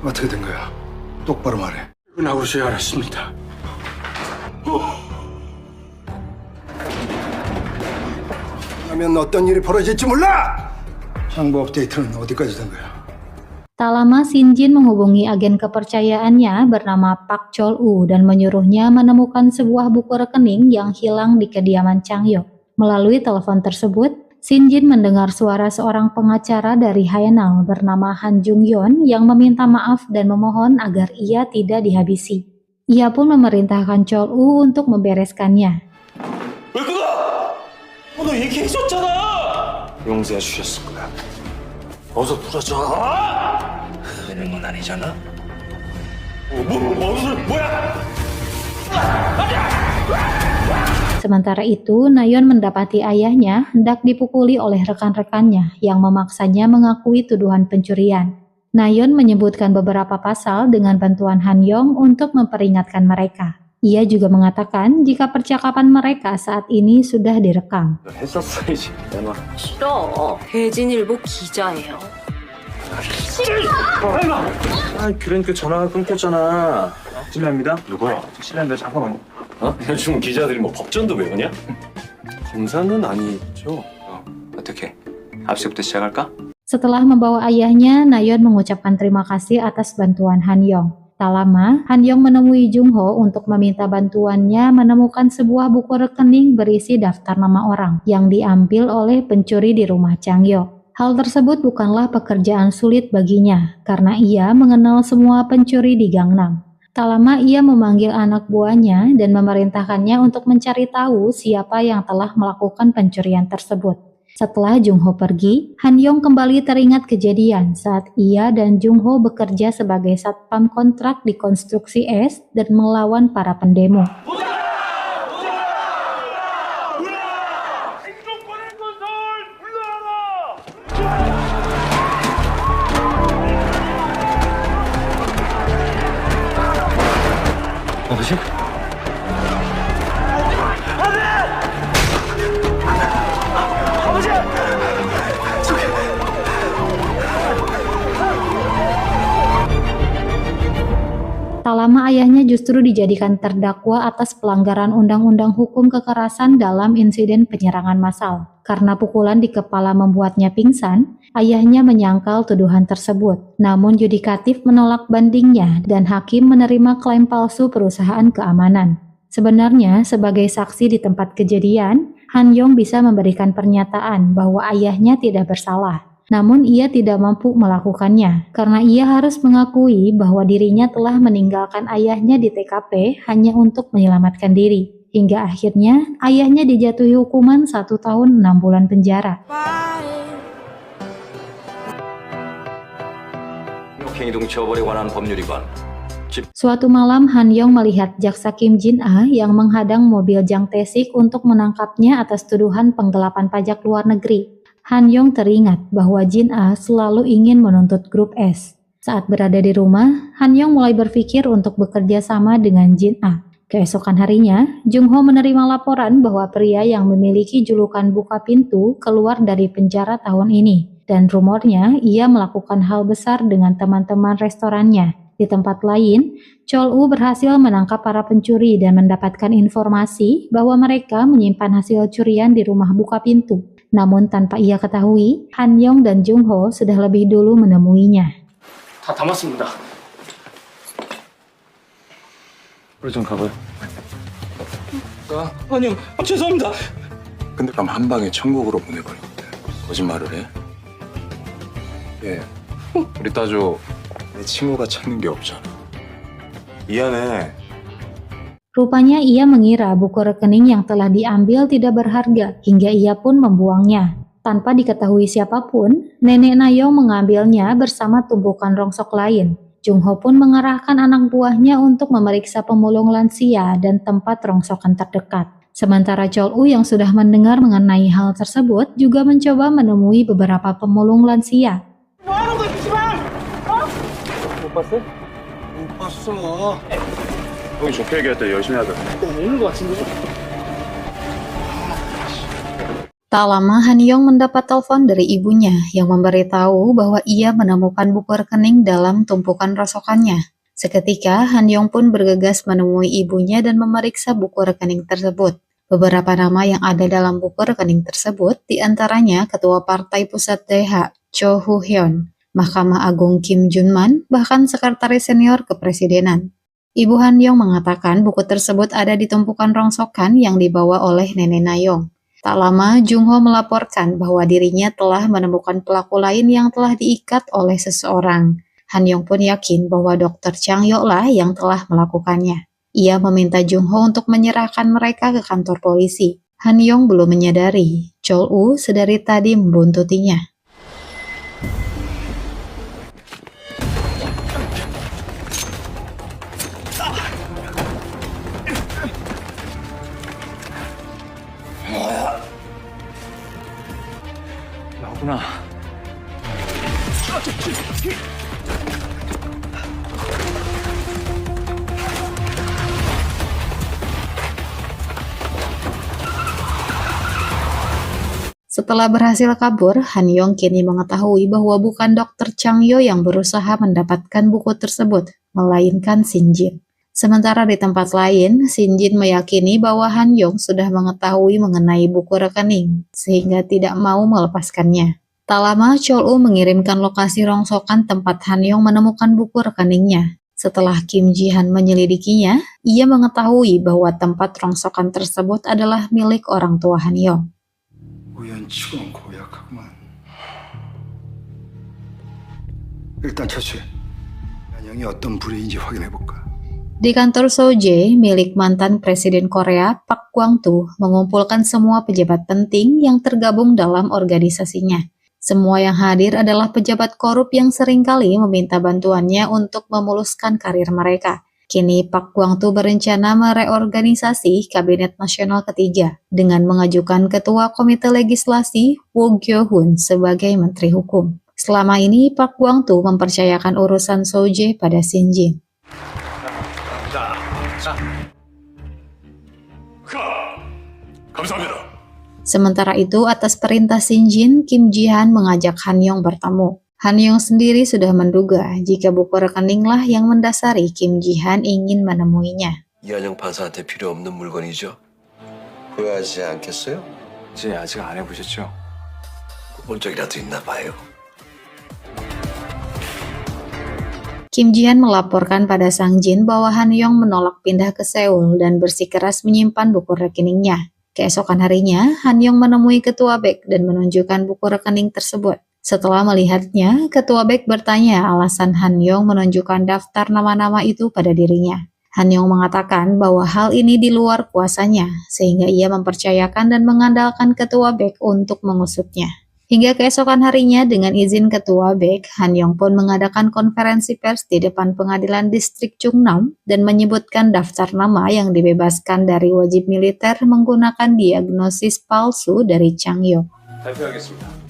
어떻게 된 거야? 똑바로 말해. 나오시 알았습니다. 하면 어떤 일이 벌어질지 몰라! 항보 업데이트는 어디까지 된 거야? Tak lama Shin Jin menghubungi agen kepercayaannya bernama Pak Chol-woo dan menyuruhnya menemukan sebuah buku rekening yang hilang di kediaman Chang-yo. Melalui telepon tersebut, Shin Jin mendengar suara seorang pengacara dari Haenal bernama Han Jung-yeon yang meminta maaf dan memohon agar ia tidak dihabisi. Ia pun memerintahkan Chol-woo untuk membereskannya. 왜 그거? 너 얘기해줬잖아. 용서해 주셨을 거야. 어서 풀어줘. 되는 건 아니잖아. 뭐야? Sementara itu, Nayeon mendapati ayahnya hendak dipukuli oleh rekan-rekannya yang memaksanya mengakui tuduhan pencurian. Nayeon menyebutkan beberapa pasal dengan bantuan Han Yong untuk memperingatkan mereka. Ia juga mengatakan jika percakapan mereka saat ini sudah direkam. 했었어야지. 내가 싫어. 대진일보 기자예요. 그러니까 전화가 끊겼잖아. 실례합니다. 누구야? 실례합니다. 잠깐만요. 요즘 기자들이 뭐 법전도 외우냐? 검사는 아니죠. 어떻게? 압수부터 시작할까? Setelah membawa ayahnya, Nayeon mengucapkan terima kasih atas bantuan Han Yong. Tak lama, Han Yong menemui Jung Ho untuk meminta bantuannya menemukan sebuah buku rekening berisi daftar nama orang yang diambil oleh pencuri di rumah Chang-yo. Hal tersebut bukanlah pekerjaan sulit baginya karena ia mengenal semua pencuri di Gangnam. Tak lama ia memanggil anak buahnya dan memerintahkannya untuk mencari tahu siapa yang telah melakukan pencurian tersebut. Setelah Jung Ho pergi, Han Yong kembali teringat kejadian saat ia dan Jung Ho bekerja sebagai satpam kontrak di konstruksi es dan melawan para pendemo. 아버지? Tak lama ayahnya justru dijadikan terdakwa atas pelanggaran undang-undang hukum kekerasan dalam insiden penyerangan massal. Karena pukulan di kepala membuatnya pingsan, ayahnya menyangkal tuduhan tersebut. Namun yudikatif menolak bandingnya dan hakim menerima klaim palsu perusahaan keamanan. Sebenarnya sebagai saksi di tempat kejadian, Han Yong bisa memberikan pernyataan bahwa ayahnya tidak bersalah. Namun ia tidak mampu melakukannya karena ia harus mengakui bahwa dirinya telah meninggalkan ayahnya di TKP hanya untuk menyelamatkan diri. Hingga akhirnya ayahnya dijatuhi hukuman 1 tahun 6 bulan penjara. 행위동 처벌에 관한 법률위반. Suatu malam Han Yong melihat jaksa Kim Jin-ah yang menghadang mobil Jang Tae-sik untuk menangkapnya atas tuduhan penggelapan pajak luar negeri. Han Yong teringat bahwa Jin-ah selalu ingin menuntut grup S. Saat berada di rumah, Han Yong mulai berpikir untuk bekerja sama dengan Jin-ah. Keesokan harinya, Jung Ho menerima laporan bahwa pria yang memiliki julukan buka pintu keluar dari penjara tahun ini. Dan rumornya ia melakukan hal besar dengan teman-teman restorannya. Di tempat lain, Chol-woo berhasil menangkap para pencuri dan mendapatkan informasi bahwa mereka menyimpan hasil curian di rumah buka pintu. Namun tanpa ia ketahui, Han Yong dan Jung Ho sudah lebih dulu menemuinya. 다 담았습니다. 우리 좀 가봐요. 아니요, 죄송합니다. 근데 그럼 한 방에 천국으로 보내버리거든. 거짓말을 해? 예. 우리 따조 내 친구가 찾는 게 없잖아. 미안해. Rupanya ia mengira buku rekening yang telah diambil tidak berharga hingga ia pun membuangnya. Tanpa diketahui siapapun, Nenek Nayong mengambilnya bersama tumpukan rongsok lain. Jung Ho pun mengarahkan anak buahnya untuk memeriksa pemulung lansia dan tempat rongsokan terdekat. Sementara Chol U yang sudah mendengar mengenai hal tersebut juga mencoba menemui beberapa pemulung lansia. 못 봤어. 형이 좋게 얘기할 때 열심히 하자. Tak lama Han Yong mendapat telepon dari ibunya yang memberitahu bahwa ia menemukan buku rekening dalam tumpukan rosokannya. Seketika Han Yong pun bergegas menemui ibunya dan memeriksa buku rekening tersebut. Beberapa nama yang ada dalam buku rekening tersebut diantaranya Ketua Partai Pusat DH Cho Hu Hyun, Mahkamah Agung Kim Jun Man, bahkan Sekretaris Senior Kepresidenan. Ibu Han Yong mengatakan buku tersebut ada di tumpukan rongsokan yang dibawa oleh Nenek Nayong. Tak lama, Jung Ho melaporkan bahwa dirinya telah menemukan pelaku lain yang telah diikat oleh seseorang. Han Yong pun yakin bahwa Dr. Chang Yok lah yang telah melakukannya. Ia meminta Jung Ho untuk menyerahkan mereka ke kantor polisi. Han Yong belum menyadari, Chol U sedari tadi membuntutinya. 나구나. Setelah berhasil kabur, Han Yong kini mengetahui bahwa bukan Dr. Chang Yo yang berusaha mendapatkan buku tersebut, melainkan Shin Jin. Sementara di tempat lain, Shin Jin meyakini bahwa Han Yong sudah mengetahui mengenai buku rekening, sehingga tidak mau melepaskannya. Tak lama, Chol U mengirimkan lokasi rongsokan tempat Han Yong menemukan buku rekeningnya. Setelah Kim Ji Han menyelidikinya, ia mengetahui bahwa tempat rongsokan tersebut adalah milik orang tua Han Yong. 우연치곤 고약하구만. 일단 철수해. 안영이 어떤 부류인지 확인해볼까? Di kantor Soje, milik mantan Presiden Korea Pak Gwang-tu, mengumpulkan semua pejabat penting yang tergabung dalam organisasinya. Semua yang hadir adalah pejabat korup yang seringkali meminta bantuannya untuk memuluskan karir mereka. Kini Pak Gwang-tu berencana mereorganisasi Kabinet Nasional Ketiga dengan mengajukan Ketua Komite Legislasi Woo Gyo-hun sebagai Menteri Hukum. Selama ini Pak Gwang-tu mempercayakan urusan Soje pada Shin Jin. 감사합니다. Sementara itu, atas perintah Shin Jin, Kim Ji Han mengajak Han Yong bertemu. Han Yong sendiri sudah menduga jika buku rekeninglah yang mendasari Kim Ji Han ingin menemuinya. 이한영 판사한테 필요 없는 물건이죠. 후회하지 않겠어요? 이제 아직 안 해보셨죠? 본 적이라도 있나 봐요. Kim Ji Han melaporkan pada Sang Jin bahwa Han Yong menolak pindah ke Seoul dan bersikeras menyimpan buku rekeningnya. Keesokan harinya, Han Yong menemui Ketua BEK dan menunjukkan buku rekening tersebut. Setelah melihatnya, Ketua BEK bertanya alasan Han Yong menunjukkan daftar nama-nama itu pada dirinya. Han Yong mengatakan bahwa hal ini di luar kuasanya, sehingga ia mempercayakan dan mengandalkan Ketua BEK untuk mengusutnya. Hingga keesokan harinya, dengan izin Ketua BEK, Han Yong pun mengadakan konferensi pers di depan Pengadilan Distrik Chungnam dan menyebutkan daftar nama yang dibebaskan dari wajib militer menggunakan diagnosis palsu dari Chang Yo. 발표하겠습니다.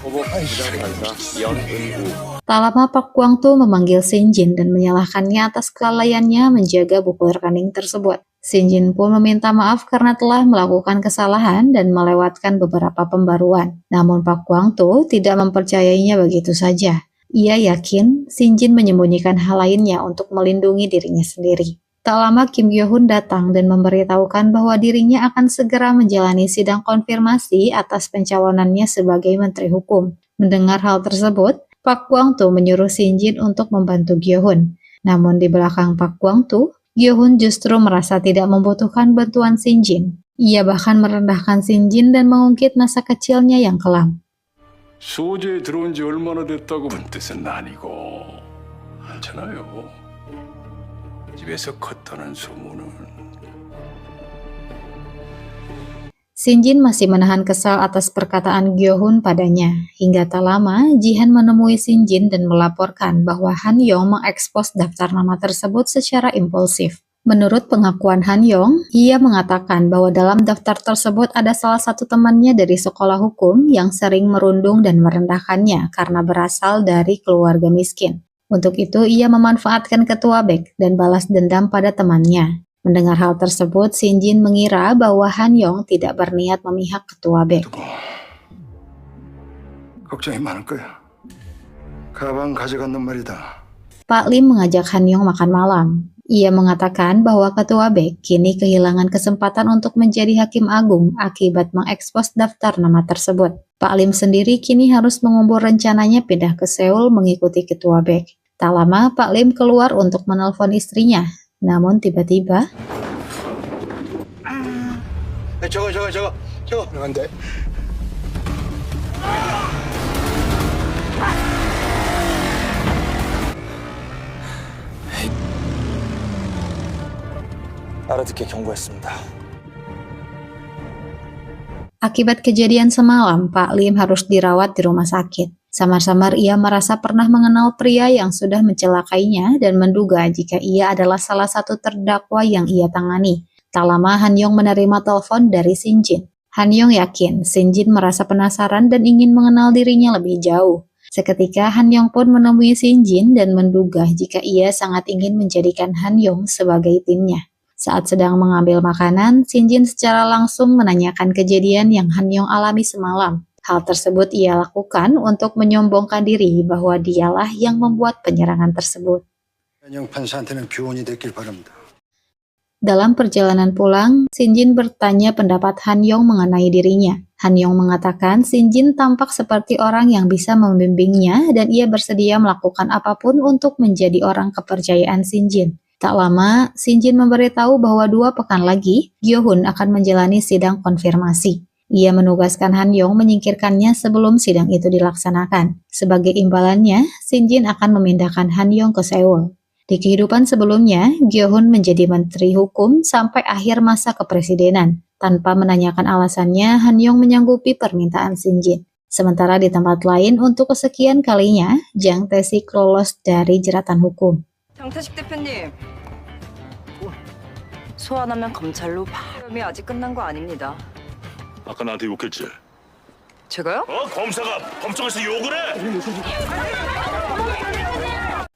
후보 부장판사 연은우. Tak lama Pak Gwang-tu memanggil Shin Jin dan menyalahkannya atas kelalaiannya menjaga buku rekening tersebut. Shin Jin pun meminta maaf karena telah melakukan kesalahan dan melewatkan beberapa pembaruan. Namun Pak Gwang-tu tidak mempercayainya begitu saja. Ia yakin Shin Jin menyembunyikan hal lainnya untuk melindungi dirinya sendiri. Tak lama Kim Gyo-hun datang dan memberitahukan bahwa dirinya akan segera menjalani sidang konfirmasi atas pencalonannya sebagai Menteri Hukum. Mendengar hal tersebut, Pak Gwang-tu menyuruh Shin Jin untuk membantu Gyo-hun. Namun di belakang Pak Gwang-tu, Gyo-hun justru merasa tidak membutuhkan bantuan Shin-jin. Ia bahkan merendahkan Shin-jin dan mengungkit masa kecilnya yang kelam. 소재에 들어온 지 얼마나 됐다고 그 뜻은 아니고 않잖아요. 집에서 컸다는 소문은. Shin-jin masih menahan kesal atas perkataan Gyo-hun padanya. Hingga tak lama, Ji-han menemui Shin-jin dan melaporkan bahwa Han-yong mengekspos daftar nama tersebut secara impulsif. Menurut pengakuan Han-yong, ia mengatakan bahwa dalam daftar tersebut ada salah satu temannya dari sekolah hukum yang sering merundung dan merendahkannya karena berasal dari keluarga miskin. Untuk itu, ia memanfaatkan ketua BEK dan balas dendam pada temannya. Mendengar hal tersebut, Shin-jin mengira bahwa Han-yong tidak berniat memihak ketua BEK. 걱정이 많을 거야. 가방 가져간단 말이다. Pak Lim mengajak Han-yong makan malam. Ia mengatakan bahwa ketua BEK kini kehilangan kesempatan untuk menjadi hakim agung akibat mengekspos daftar nama tersebut. Pak Lim sendiri kini harus mengubur rencananya pindah ke Seoul mengikuti ketua BEK. Tak lama, Pak Lim keluar untuk menelpon istrinya. Namun tiba-tiba, 저거. 안 돼. 알아듣게 경고했습니다. akibat kejadian semalam, Pak Lim harus dirawat di rumah sakit. Samar-samar ia merasa pernah mengenal pria yang sudah mencelakainya dan menduga jika ia adalah salah satu terdakwa yang ia tangani. Tak lama Han-yong menerima telepon dari Shin-jin. Han-yong yakin Shin-jin merasa penasaran dan ingin mengenal dirinya lebih jauh. Seketika Han-yong pun menemui Shin-jin dan menduga jika ia sangat ingin menjadikan Han-yong sebagai timnya. Saat sedang mengambil makanan, Shin-jin secara langsung menanyakan kejadian yang Han-yong alami semalam. Hal tersebut ia lakukan untuk menyombongkan diri bahwa dialah yang membuat penyerangan tersebut. 현영 판사한테는 교훈이 됐길 바랍니다. Dalam perjalanan pulang, Shin-jin bertanya pendapat Han-yong mengenai dirinya. Han-yong mengatakan Shin-jin tampak seperti orang yang bisa membimbingnya dan ia bersedia melakukan apapun untuk menjadi orang kepercayaan Shin-jin. Tak lama, Shin-jin memberitahu bahwa 2 pekan lagi, Gyo-hun akan menjalani sidang konfirmasi. Ia menugaskan Han-yong menyingkirkannya sebelum sidang itu dilaksanakan. Sebagai imbalannya, Shin-jin akan memindahkan Han-yong ke Seoul. Di kehidupan sebelumnya, Gyo-hun menjadi menteri hukum sampai akhir masa kepresidenan. Tanpa menanyakan alasannya, Han-yong menyanggupi permintaan Shin-jin. Sementara di tempat lain, untuk kesekian kalinya, Jang Tae-sik lolos dari jeratan hukum. 장태식 대표님, 소환하면 검찰로 바로 아직 끝난 거 아닙니다. 아까 나한테 욕했지? 제가요? 검사가 법정에서 욕을 해?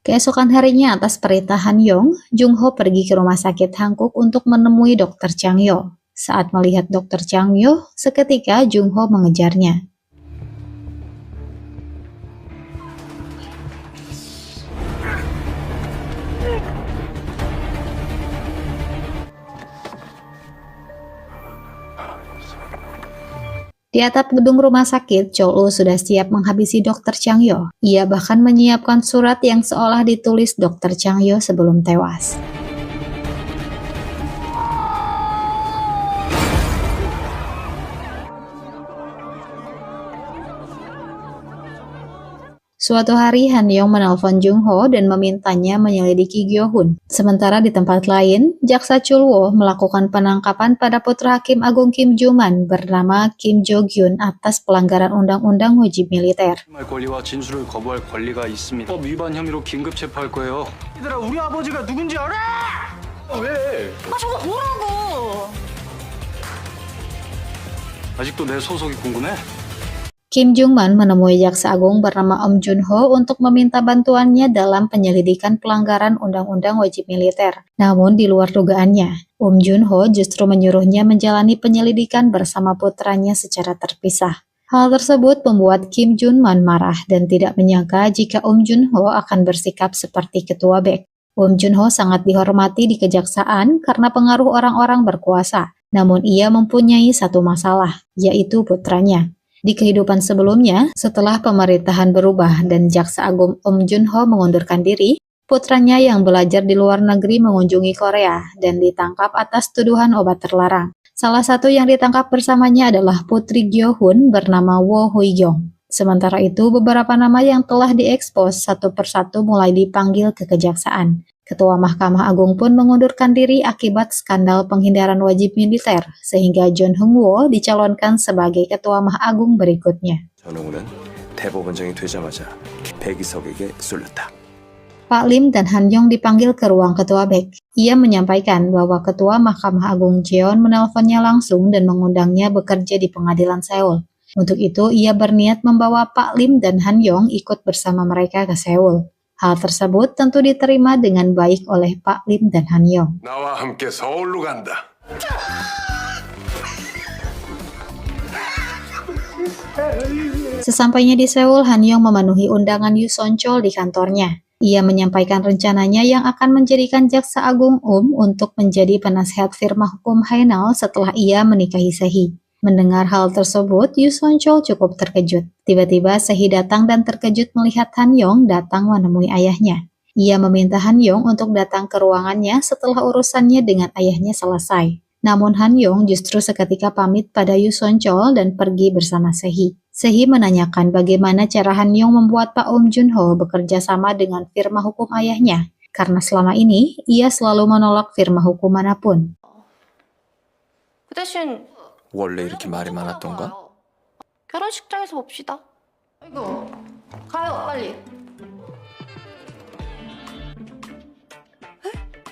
Keesokan harinya atas perintah Han-yong, Jung-ho pergi ke rumah sakit Hanguk untuk menemui Dr. Chang-yo. Saat melihat Dr. Chang-yo, seketika Jung-ho mengejarnya. Di atap gedung rumah sakit, Chol-woo sudah siap menghabisi Dr. Chang-yo. Ia bahkan menyiapkan surat yang seolah ditulis Dr. Chang-yo sebelum tewas. Suatu hari, Han-yong menelpon Jung-ho dan memintanya menyelidiki Gyo-hun. Sementara di tempat lain, Jaksa Chul-woo melakukan penangkapan pada putra Hakim Agung Kim Joo-man bernama Kim Jo-gyun atas pelanggaran undang-undang wajib militer. 권리와 진술을 거부할 권리가 있습니다. 법 위반 혐의로 긴급 체포할 거예요. 얘들아 우리 아버지가 누군지 알아? 왜? 저거 뭐라고? 아직도 내 소속이 궁금해? Kim Jung-man menemui Jaksa Agung bernama Om Jun-ho untuk meminta bantuannya dalam penyelidikan pelanggaran undang-undang wajib militer. Namun di luar dugaannya, Om Jun-ho justru menyuruhnya menjalani penyelidikan bersama putranya secara terpisah. Hal tersebut membuat Kim Jun-man marah dan tidak menyangka jika Om Jun-ho akan bersikap seperti ketua BEK. Om Jun-ho sangat dihormati di kejaksaan karena pengaruh orang-orang berkuasa. Namun ia mempunyai satu masalah, yaitu putranya. Di kehidupan sebelumnya, setelah pemerintahan berubah dan Jaksa Agung Om Jun-ho mengundurkan diri, putranya yang belajar di luar negeri mengunjungi Korea dan ditangkap atas tuduhan obat terlarang. Salah satu yang ditangkap bersamanya adalah putri Gyo-hun bernama Wo Hui-yong. Sementara itu, beberapa nama yang telah diekspos satu persatu mulai dipanggil ke kejaksaan. Ketua Mahkamah Agung pun mengundurkan diri akibat skandal penghindaran wajib militer, sehingga John Hung-woo dicalonkan sebagai Ketua Mahkamah Agung berikutnya. 전웅은 대법원장이 되자마자 백이석에게 쏠렸다. Pak Lim dan Han Yong dipanggil ke ruang Ketua Baek. Ia menyampaikan bahwa Ketua Mahkamah Agung Jeon menelponnya langsung dan mengundangnya bekerja di pengadilan Seoul. Untuk itu, ia berniat membawa Pak Lim dan Han Yong ikut bersama mereka ke Seoul. Hal tersebut tentu diterima dengan baik oleh Pak Lim dan Han Yong. 나와 함께 서울로 간다. Sesampainya di Seoul, Han Yong memenuhi undangan Yu Son-chol di kantornya. Ia menyampaikan rencananya yang akan menjadikan Jaksa Agung untuk menjadi penasehat firma hukum Haenal setelah ia menikahi Sehi. Mendengar hal tersebut, Yu Son-chol cukup terkejut. Tiba-tiba Sehi datang dan terkejut melihat Han Yong datang menemui ayahnya. Ia meminta Han Yong untuk datang ke ruangannya setelah urusannya dengan ayahnya selesai. Namun Han Yong justru seketika pamit pada Yu Son-chol dan pergi bersama Sehi. Sehi menanyakan bagaimana cara Han Yong membuat Pak Jun-ho bekerja sama dengan firma hukum ayahnya, karena selama ini ia selalu menolak firma hukum manapun. 그 대신 원래 이렇게 말이 많았던가? 결혼식장에서 봅시다. 아이고, 가요 빨리.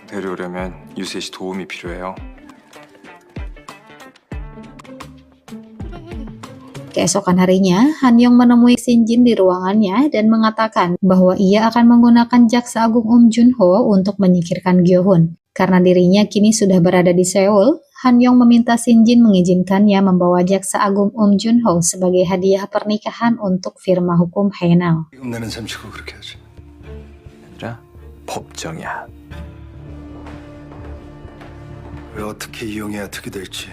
데려오려면 유세 씨 도움이 필요해요. Keesokan harinya, Han Yong menemui Shin Jin di ruangannya dan mengatakan bahwa ia akan menggunakan Jaksa Agung Jun-ho untuk menyingkirkan Gyo-hun. Karena dirinya kini sudah berada di Seoul, Han Yong meminta Shin Jin mengizinkannya membawa Jaksa Agung Jun-ho sebagai hadiah pernikahan untuk firma hukum Haenal. 지금 내는 잠시고 그렇게 하지. 아니라 법정이야. 왜 어떻게 이용해야 어떻게 될지.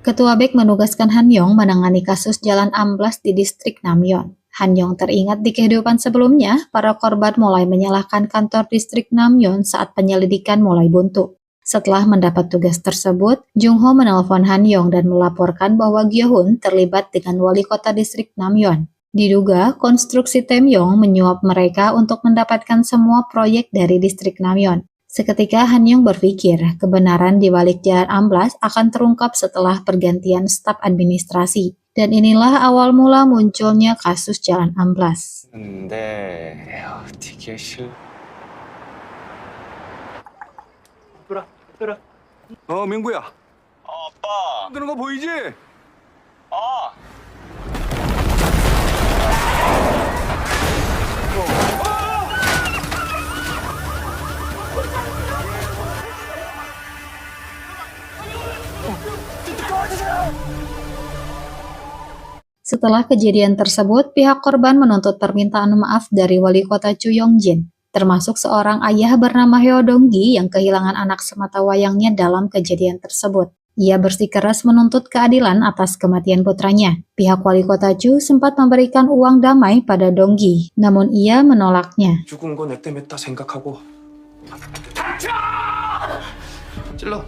Ketua Baek menugaskan Han Yong menangani kasus jalan amblas di distrik Namyeon. Han Yong teringat di kehidupan sebelumnya, para korban mulai menyalahkan kantor distrik Namyeon saat penyelidikan mulai buntu. Setelah mendapat tugas tersebut, Jung Ho menelpon Han Yong dan melaporkan bahwa Gyo-hun terlibat dengan wali kota distrik Namyeon. Diduga, konstruksi Taemyong menyuap mereka untuk mendapatkan semua proyek dari distrik Namyeon. Seketika Han Yong berpikir kebenaran di balik jalan amblas akan terungkap setelah pergantian staf administrasi. Dan inilah awal mula munculnya kasus jalan amblas. 민구야. 아빠. 드는 거 보이지? Setelah kejadian tersebut, pihak korban menuntut permintaan maaf dari wali kota Chu Yong-jin, termasuk seorang ayah bernama Heo Dong-gi yang kehilangan anak sematawayangnya dalam kejadian tersebut. Ia bersikeras menuntut keadilan atas kematian putranya. Pihak wali kota Chu sempat memberikan uang damai pada Dong-gi, namun ia menolaknya. 죽은 거 내 때문에 했다 생각하고. 찔러.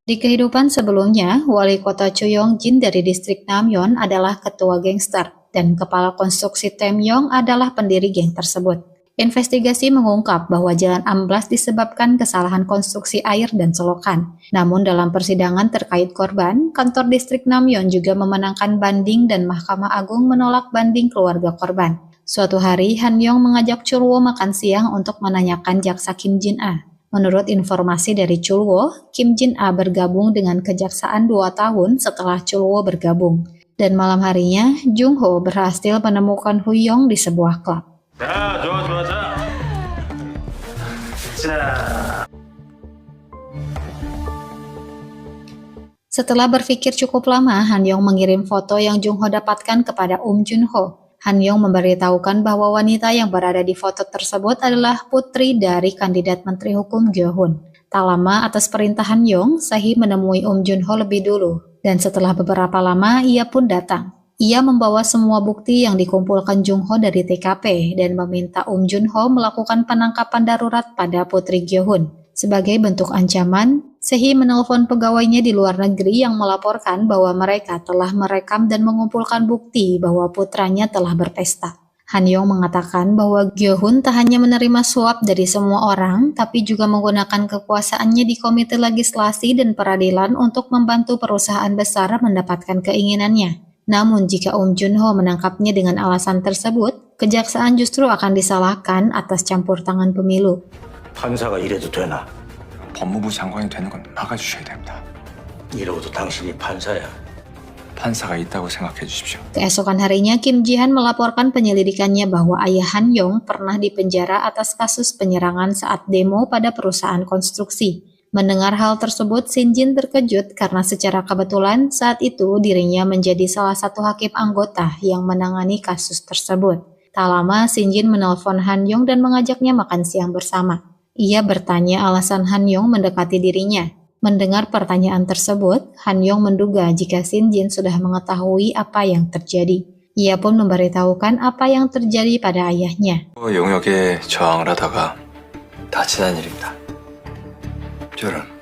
Di kehidupan sebelumnya, wali kota Chu Yong-jin dari distrik Namyeon adalah ketua gangster, dan kepala konstruksi Taemyong adalah pendiri geng tersebut. Investigasi mengungkap bahwa jalan amblas disebabkan kesalahan konstruksi air dan selokan. Namun dalam persidangan terkait korban, kantor distrik Namyeon juga memenangkan banding dan Mahkamah Agung menolak banding keluarga korban. Suatu hari, Han Yong mengajak Chul-woo makan siang untuk menanyakan jaksa Kim Jin-a. Menurut informasi dari Chul-woo, Kim Jin-a bergabung dengan kejaksaan 2 tahun setelah Chul-woo bergabung. Dan malam harinya, Jung Ho berhasil menemukan Hu Yong di sebuah klub. Setelah berpikir cukup lama, Han Yong mengirim foto yang Jung Ho dapatkan kepada Jun Ho. Han Yong memberitahukan bahwa wanita yang berada di foto tersebut adalah putri dari kandidat Menteri Hukum Gyo-hun. Tak lama atas perintah Han Yong, Sehi menemui Jun Ho lebih dulu. Dan setelah beberapa lama, ia pun datang. Ia membawa semua bukti yang dikumpulkan Jung Ho dari TKP dan meminta Jun Ho melakukan penangkapan darurat pada Putri Gyo-hun. Sebagai bentuk ancaman, Sehi menelpon pegawainya di luar negeri yang melaporkan bahwa mereka telah merekam dan mengumpulkan bukti bahwa putranya telah berpesta. Han Yong mengatakan bahwa Gyo-hun tak hanya menerima suap dari semua orang, tapi juga menggunakan kekuasaannya di Komite Legislasi dan Peradilan untuk membantu perusahaan besar mendapatkan keinginannya. Namun jika Jun Ho menangkapnya dengan alasan tersebut, kejaksaan justru akan disalahkan atas campur tangan pemilu. 판사가 이래도 되나? 법무부 장관이 되는 건 막아주셔야 됩니다. 이러고도 당신이 판사야. 판사가 있다고 생각해 주십시오. Keesokan harinya, Kim Ji-han melaporkan penyelidikannya bahwa ayah Han Yong pernah dipenjara atas kasus penyerangan saat demo pada perusahaan konstruksi. Mendengar hal tersebut, Shin Jin terkejut karena secara kebetulan saat itu dirinya menjadi salah satu hakim anggota yang menangani kasus tersebut. Tak lama, Shin Jin menelpon Han Yong dan mengajaknya makan siang bersama. Ia bertanya alasan Han Yong mendekati dirinya. Mendengar pertanyaan tersebut, Han Yong menduga jika Shin Jin sudah mengetahui apa yang terjadi. Ia pun memberitahukan apa yang terjadi pada ayahnya. 용역에 저항을 하다가 다 지난 일입니다. 저런.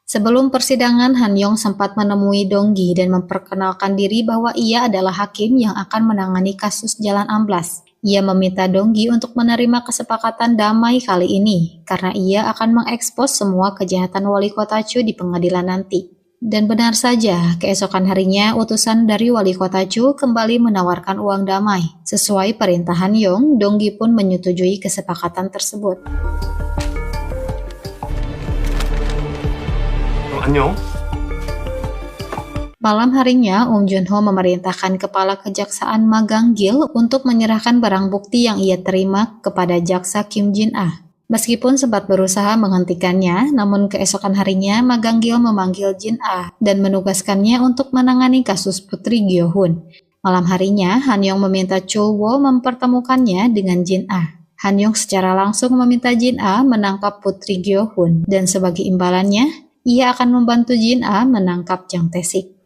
Sebelum persidangan, Han Yong sempat menemui Dong-gi dan memperkenalkan diri bahwa ia adalah hakim yang akan menangani kasus jalan amblas. Ia meminta Dong-gi untuk menerima kesepakatan damai kali ini, karena ia akan mengekspos semua kejahatan wali kota Chu di pengadilan nanti. Dan benar saja, keesokan harinya utusan dari wali kota Chu kembali menawarkan uang damai. Sesuai perintah Han Yong, Dong-gi pun menyetujui kesepakatan tersebut. 안녕. Malam harinya, Jun Ho memerintahkan kepala kejaksaan Ma Gang-gil untuk menyerahkan barang bukti yang ia terima kepada jaksa Kim Jin-ah. Meskipun sempat berusaha menghentikannya, namun keesokan harinya Ma Gang-gil memanggil Jin-ah dan menugaskannya untuk menangani kasus Putri Gyo-hun. Malam harinya, Han Yong meminta Chul-woo mempertemukannya dengan Jin-ah. Han Yong secara langsung meminta Jin-ah menangkap Putri Gyo-hun dan sebagai imbalannya, ia akan membantu Jin-ah menangkap Jang Tae-sik.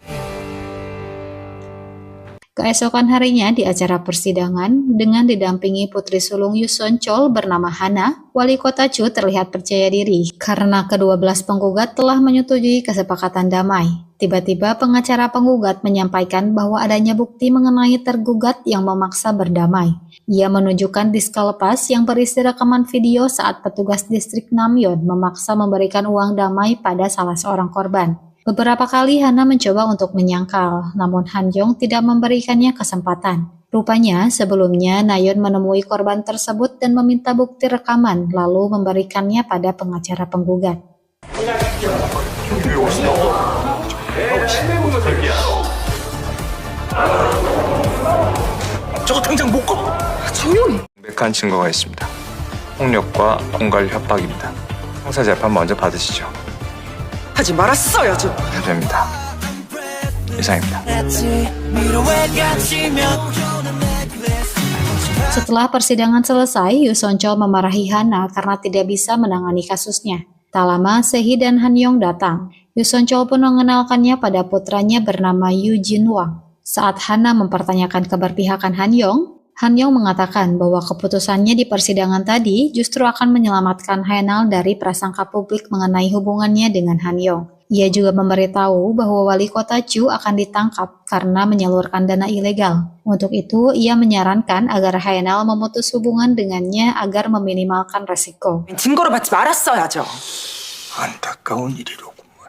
Keesokan harinya di acara persidangan, dengan didampingi putri sulung Yu Son-chol bernama Hana, wali kota Chu terlihat percaya diri karena kedua belas penggugat telah menyetujui kesepakatan damai. Tiba-tiba pengacara penggugat menyampaikan bahwa adanya bukti mengenai tergugat yang memaksa berdamai. Ia menunjukkan disk lepas yang berisi rekaman video saat petugas distrik Namyeon memaksa memberikan uang damai pada salah seorang korban. Beberapa kali Hana mencoba untuk menyangkal, namun Han Yong tidak memberikannya kesempatan. Rupanya sebelumnya Nayeon menemui korban tersebut dan meminta bukti rekaman, lalu memberikannya pada pengacara penggugat. 저거 당장 못 가. 명백한 증거가 있습니다. 폭력과 공갈 협박입니다. 형사 재판 먼저 받으시죠. 하지 말았어야죠. 됩니다. 이상입니다. Setelah persidangan selesai, Yu Son-chol memarahi Hana karena tidak bisa menangani kasusnya. Tak lama, Sehi dan Han Yong datang. Yu Son-chol pun mengenalkannya pada putranya bernama Yu Jin-wang. Saat Hana mempertanyakan keberpihakan Han Yong mengatakan bahwa keputusannya di persidangan tadi justru akan menyelamatkan Haenal dari prasangka publik mengenai hubungannya dengan Han Yong. Ia juga memberitahu bahwa wali kota Chu akan ditangkap karena menyalurkan dana ilegal. Untuk itu, ia menyarankan agar Haenal memutus hubungan dengannya agar meminimalkan resiko. 증거로 받지 말았어야죠. 안타까운 일이로구만.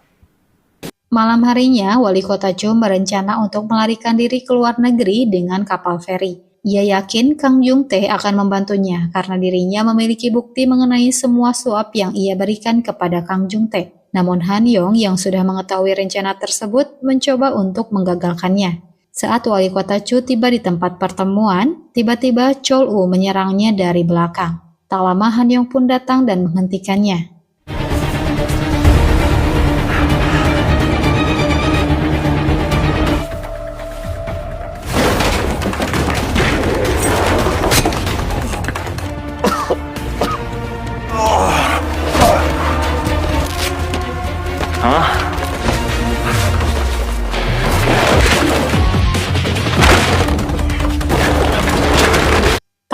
Malam harinya, wali kota Chu berencana untuk melarikan diri ke luar negeri dengan kapal feri. Ia yakin Kang Jung Tae akan membantunya karena dirinya memiliki bukti mengenai semua suap yang ia berikan kepada Kang Jung Tae. Namun Han Yong yang sudah mengetahui rencana tersebut mencoba untuk menggagalkannya. Saat wali kota Chu tiba di tempat pertemuan, tiba-tiba Chol-woo menyerangnya dari belakang. Tak lama Han Yong pun datang dan menghentikannya.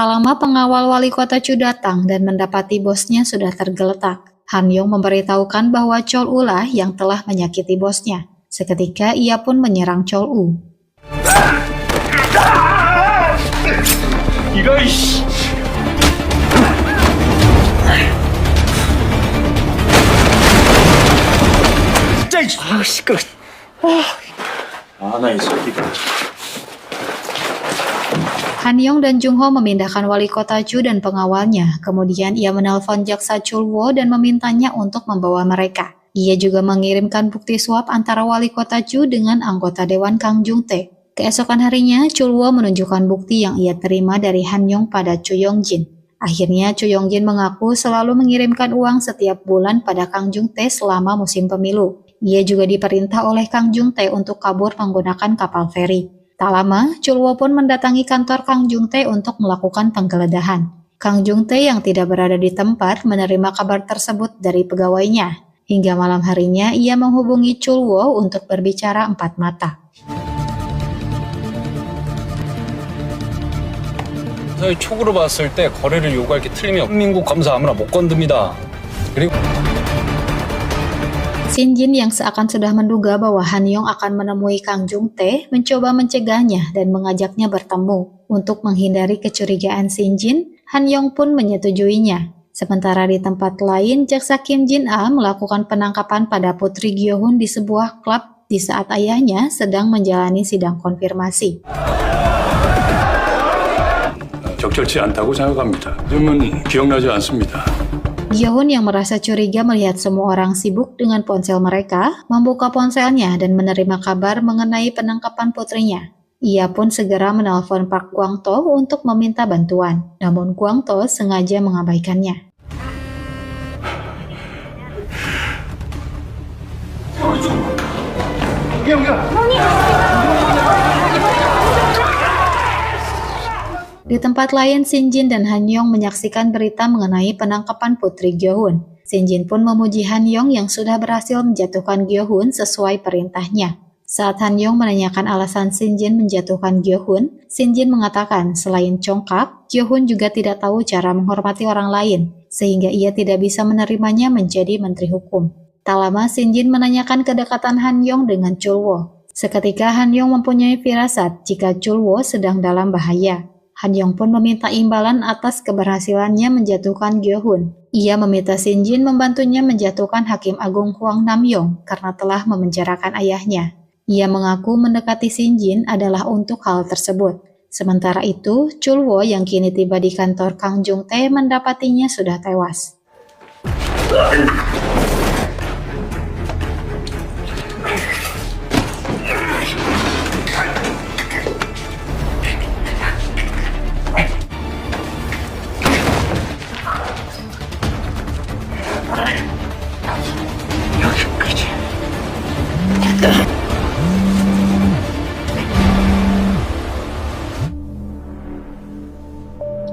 Tak lama pengawal wali kota Chu datang dan mendapati bosnya sudah tergeletak. Han Yong memberitahukan bahwa Chol U lah yang telah menyakiti bosnya. Seketika ia pun menyerang Chol U. Han Yong dan Jung Ho memindahkan wali kota Chu dan pengawalnya. Kemudian ia menelpon jaksa Chul Wo dan memintanya untuk membawa mereka. Ia juga mengirimkan bukti suap antara wali kota Chu dengan anggota Dewan Kang Jung Tae. Keesokan harinya, Chul Wo menunjukkan bukti yang ia terima dari Han Yong pada Chu Yong Jin. Akhirnya Chu Yong Jin mengaku selalu mengirimkan uang setiap bulan pada Kang Jung Tae selama musim pemilu. Ia juga diperintah oleh Kang Jung Tae untuk kabur menggunakan kapal feri. Tak lama, Chul Wo pun mendatangi kantor Kang Jung Tae untuk melakukan penggeledahan. Kang Jung Tae yang tidak berada di tempat menerima kabar tersebut dari pegawainya. Hingga malam harinya ia menghubungi Chul Wo untuk berbicara empat mata. 저희 촉으로 봤을 때 거래를 요구할 게 틀리면 민국 검사 아무나 못 건듭니다. 그리고 Shin Jin yang seakan sudah menduga bahwa Han Yong akan menemui Kang Jung Tae mencoba mencegahnya dan mengajaknya bertemu. Untuk menghindari kecurigaan Shin Jin, Han Yong pun menyetujuinya. Sementara di tempat lain, jaksa Kim Jin A melakukan penangkapan pada Putri Gyo Hun di sebuah klub di saat ayahnya sedang menjalani sidang konfirmasi. 적절치 않다고 생각합니다. 요즘은 기억나지 않습니다. Gyo Hun yang merasa curiga melihat semua orang sibuk dengan ponsel mereka, membuka ponselnya dan menerima kabar mengenai penangkapan putrinya. Ia pun segera menelpon Park Gwang To untuk meminta bantuan, namun Gwang To sengaja mengabaikannya. Di tempat lain, Shin Jin dan Han Yong menyaksikan berita mengenai penangkapan Putri Gyo Hun. Shin Jin pun memuji Han Yong yang sudah berhasil menjatuhkan Gyo Hun sesuai perintahnya. Saat Han Yong menanyakan alasan Shin Jin menjatuhkan Gyo Hun, Shin Jin mengatakan selain congkak, Gyo Hun juga tidak tahu cara menghormati orang lain, sehingga ia tidak bisa menerimanya menjadi menteri hukum. Tak lama, Shin Jin menanyakan kedekatan Han Yong dengan Chul Wo. Seketika Han Yong mempunyai firasat jika Chul Wo sedang dalam bahaya. Han Yong pun meminta imbalan atas keberhasilannya menjatuhkan Gyo Hun. Ia meminta Shin Jin membantunya menjatuhkan Hakim Agung Hwang Nam Yong karena telah memenjarakan ayahnya. Ia mengaku mendekati Shin Jin adalah untuk hal tersebut. Sementara itu, Chul Wo yang kini tiba di kantor Kang Jung Tae mendapatinya sudah tewas.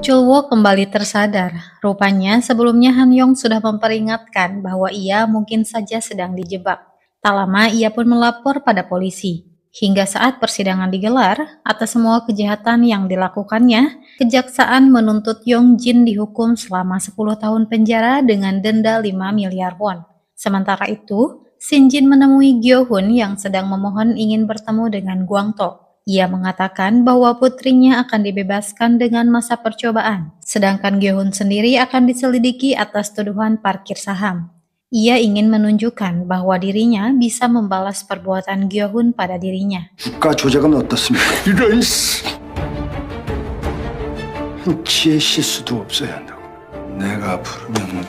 Chul Wo kembali tersadar. Rupanya sebelumnya Han Yong sudah memperingatkan bahwa ia mungkin saja sedang dijebak. Tak lama ia pun melapor pada polisi. Hingga saat persidangan digelar, atas semua kejahatan yang dilakukannya, kejaksaan menuntut Yong Jin dihukum selama 10 tahun penjara dengan denda 5 miliar won. Sementara itu, Shin Jin menemui Gyo Hun yang sedang memohon ingin bertemu dengan Gwang To. Ia mengatakan bahwa putrinya akan dibebaskan dengan masa percobaan, sedangkan Gyo Hun sendiri akan diselidiki atas tuduhan parkir saham. Ia ingin menunjukkan bahwa dirinya bisa membalas perbuatan Gyo Hun pada dirinya. 주가 조작은 어떻습니까? 이런 치의 실수도 없어야 한다고. 내가 부르면